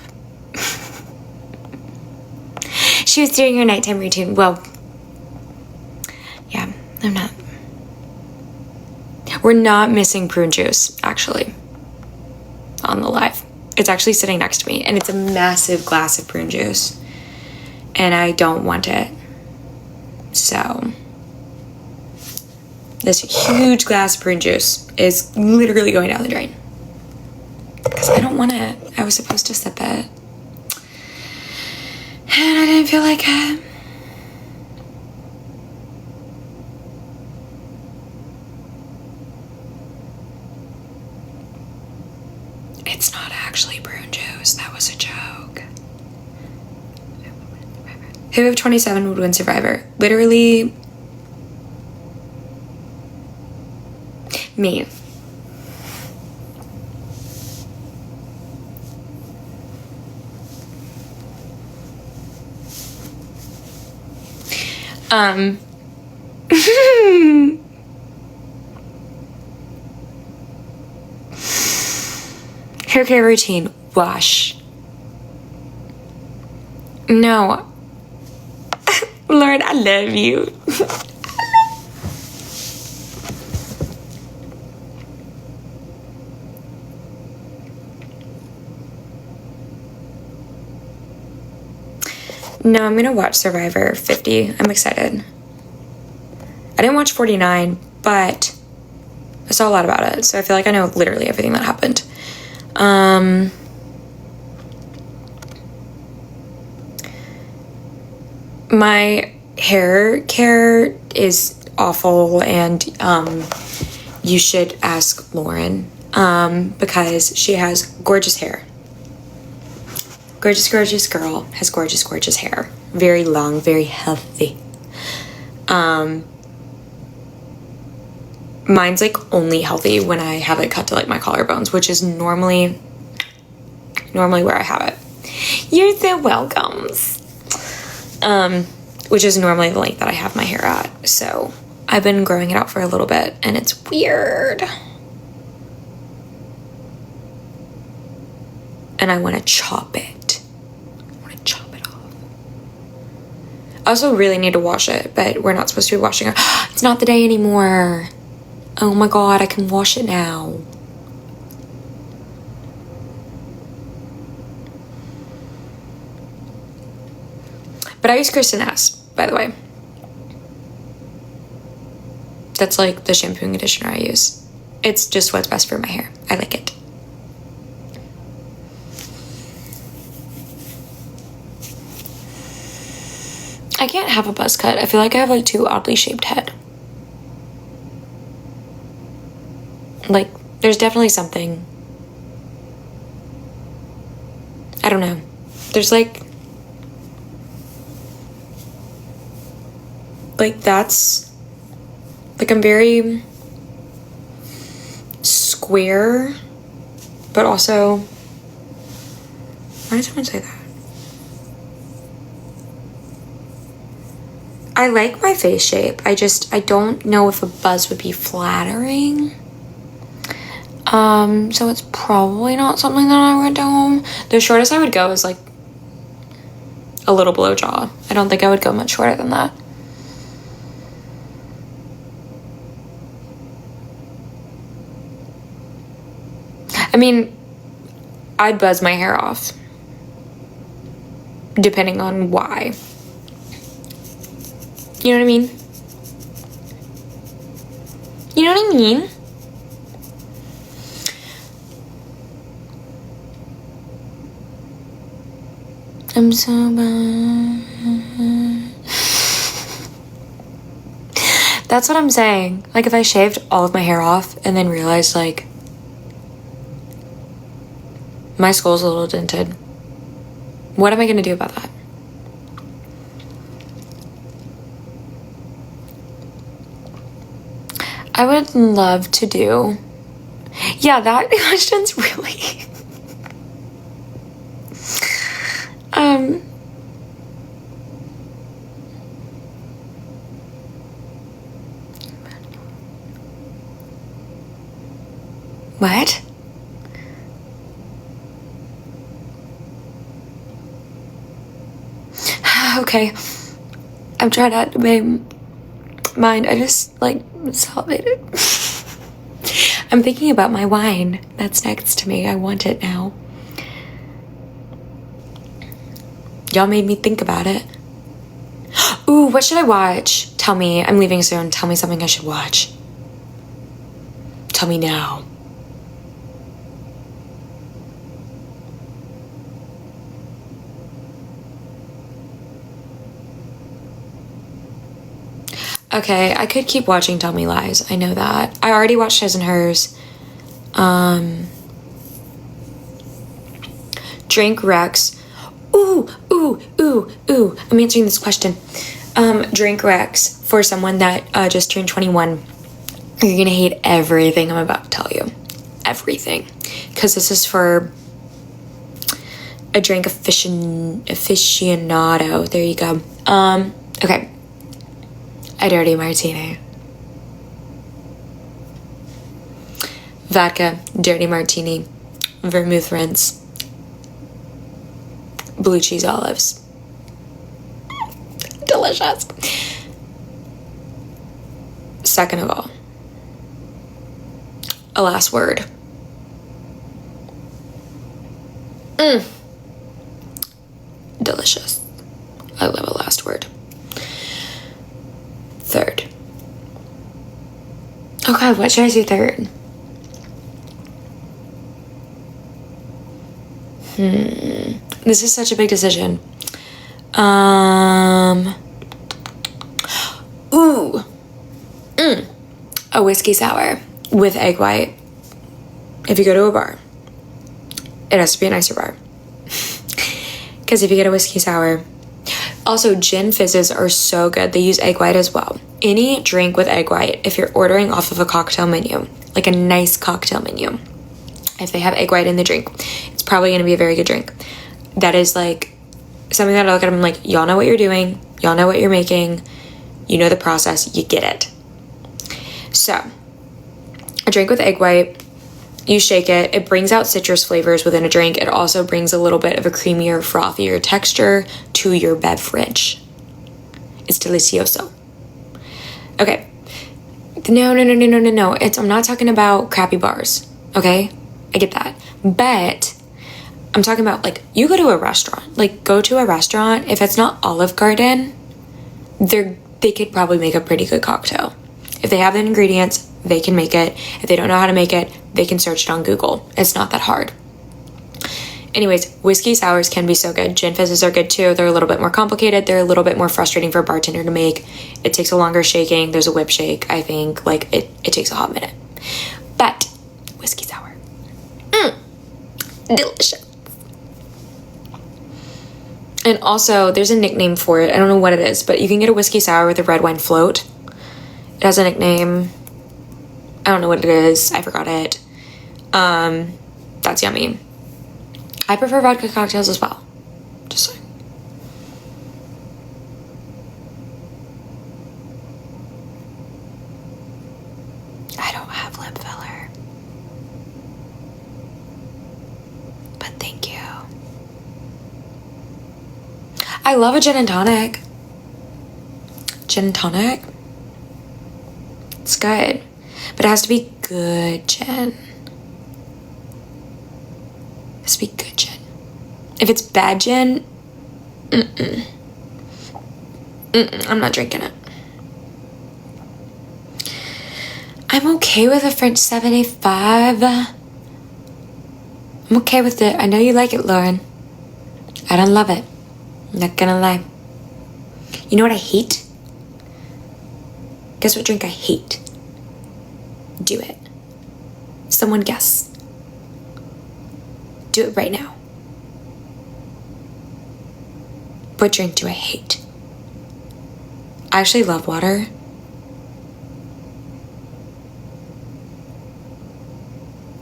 She was doing her nighttime routine. Well, yeah, I'm not. We're not missing prune juice, actually, on the live. It's actually sitting next to me, and it's a massive glass of prune juice, and I don't want it. So, this huge glass of prune juice is literally going down the drain. Because I don't want it. I was supposed to sip it. And I didn't feel like it. It's not actually prune juice. That was a joke. Who of 27 would win Survivor? Literally, me. Hair care routine, wash. No. Lord, I love you. No, I'm gonna watch Survivor 50. I'm excited. I didn't watch 49, but I saw a lot about it, so I feel like I know literally everything that happened. My hair care is awful, and you should ask Lauren because she has gorgeous hair. Gorgeous, gorgeous girl has gorgeous, gorgeous hair. Very long, very healthy. Mine's like only healthy when I have it cut to like my collarbones, which is normally where I have it. You're so welcome. Which is normally the length that I have my hair at. So I've been growing it out for a little bit and it's weird. And I want to chop it. I want to chop it off. I also really need to wash it, but we're not supposed to be washing it. It's not the day anymore. Oh my God, I can wash it now. But I use Kristen S, by the way. That's like the shampoo and conditioner I use. It's just what's best for my hair. I like it. I can't have a buzz cut. I feel like I have like too oddly shaped head. Like, there's definitely something. I don't know. There's like that's, like I'm very square, but also, why did someone say that? I like my face shape. I don't know if a buzz would be flattering. So it's probably not something that I would do. The shortest I would go is like a little below jaw. I don't think I would go much shorter than that. I mean, I'd buzz my hair off, depending on why. You know what I mean? You know what I mean? I'm so bad. That's what I'm saying. Like, if I shaved all of my hair off and then realized, like, my skull's a little dented, what am I gonna do about that? I would love to do. Yeah, that question's really. What? Okay. I'm trying not to make mind. I just, like, salivated. I'm thinking about my wine that's next to me. I want it now. Y'all made me think about it. Ooh, what should I watch? Tell me. I'm leaving soon. Tell me something I should watch. Tell me now. Okay, I could keep watching Tell Me Lies. I know that. I already watched His and Hers. Drink Rex. Ooh. I'm answering this question. Drink Rex for someone that just turned 21. You're gonna hate everything I'm about to tell you. Everything. Because this is for a drink aficionado. There you go. Okay. A dirty martini. Vodka, dirty martini, vermouth rinse, blue cheese olives. Delicious. Second of all, a last word. Delicious. I love a last word. Third. Oh God, what should I say third? This is such a big decision. A whiskey sour with egg white. If you go to a bar, it has to be a nicer bar. Because if you get a whiskey sour, also gin fizzes are so good. They use egg white as well. Any drink with egg white, if you're ordering off of a cocktail menu, like a nice cocktail menu, if they have egg white in the drink, it's probably going to be a very good drink. That is like something that I look at them like, y'all know what you're doing, y'all know what you're making, you know the process, you get it. So, a drink with egg white, you shake it, it brings out citrus flavors within a drink. It also brings a little bit of a creamier, frothier texture to your beverage. It's delicioso. Okay. No. I'm not talking about crappy bars, okay? I get that. But I'm talking about, like, you go to a restaurant. Like, go to a restaurant. If it's not Olive Garden, they could probably make a pretty good cocktail. If they have the ingredients, they can make it. If they don't know how to make it, they can search it on Google. It's not that hard. Anyways, whiskey sours can be so good. Gin fizzes are good too. They're a little bit more complicated. They're a little bit more frustrating for a bartender to make. It takes a longer shaking. There's a whip shake, I think. Like, it takes a hot minute. But whiskey sour. Delicious. And also, there's a nickname for it. I don't know what it is, but you can get a whiskey sour with a red wine float. It has a nickname. I don't know what it is. I forgot it. That's yummy. I prefer vodka cocktails as well. Just saying. I don't have lip filler. But thank you. I love a gin and tonic. Gin and tonic? It's good. But it has to be good gin. It has to be good gin. If it's bad gin, I'm not drinking it. I'm okay with a French 75. I'm okay with it. I know you like it, Lauren. I don't love it. I'm not gonna lie. You know what I hate? Guess what drink I hate? Do it. Someone guess. Do it right now. What drink do I hate? I actually love water.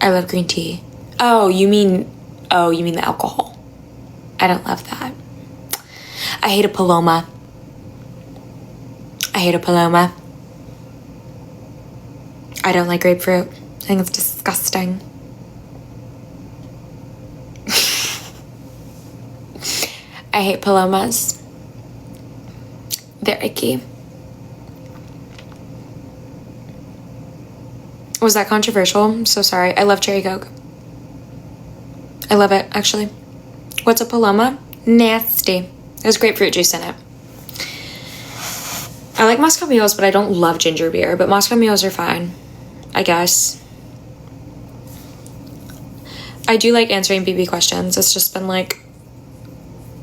I love green tea. Oh, you mean the alcohol. I don't love that. I hate a Paloma. I don't like grapefruit. I think it's disgusting. I hate Palomas. They're icky. Was that controversial? I'm so sorry. I love cherry Coke. I love it, actually. What's a Paloma? Nasty. There's grapefruit juice in it. I like Moscow Mules, but I don't love ginger beer. But Moscow Mules are fine, I guess. I do like answering BB questions. It's just been like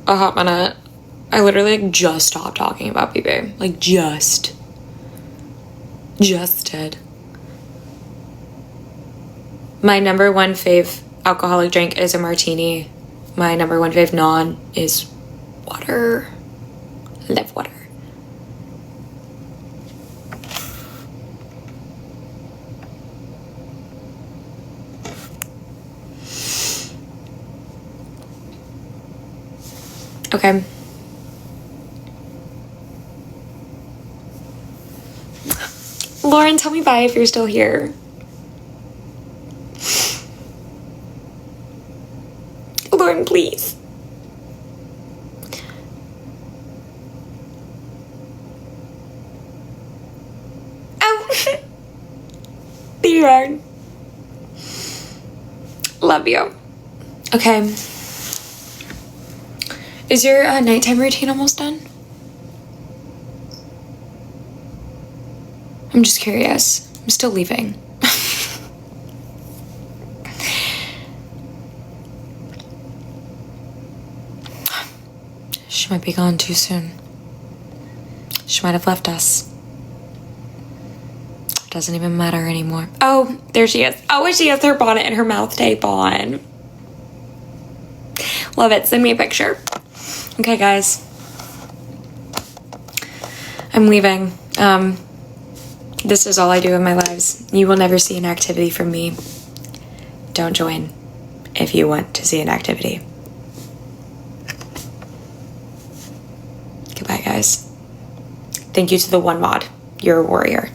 a hot minute. I literally just stopped talking about BB. Like, just did. My number one fave alcoholic drink is a martini my number one fave non is water. I love water. Okay. Lauren, tell me bye if you're still here. Lauren, please. Oh. There you are. Love you. Okay. Is your nighttime routine almost done? I'm just curious. I'm still leaving. She might be gone too soon. She might have left us. It doesn't even matter anymore. Oh, there she is. Oh, and she has her bonnet and her mouth tape on. Love it. Send me a picture. Okay, guys. I'm leaving. This is all I do in my lives. You will never see an activity from me. Don't join if you want to see an activity. Goodbye, guys. Thank you to the one mod. You're a warrior.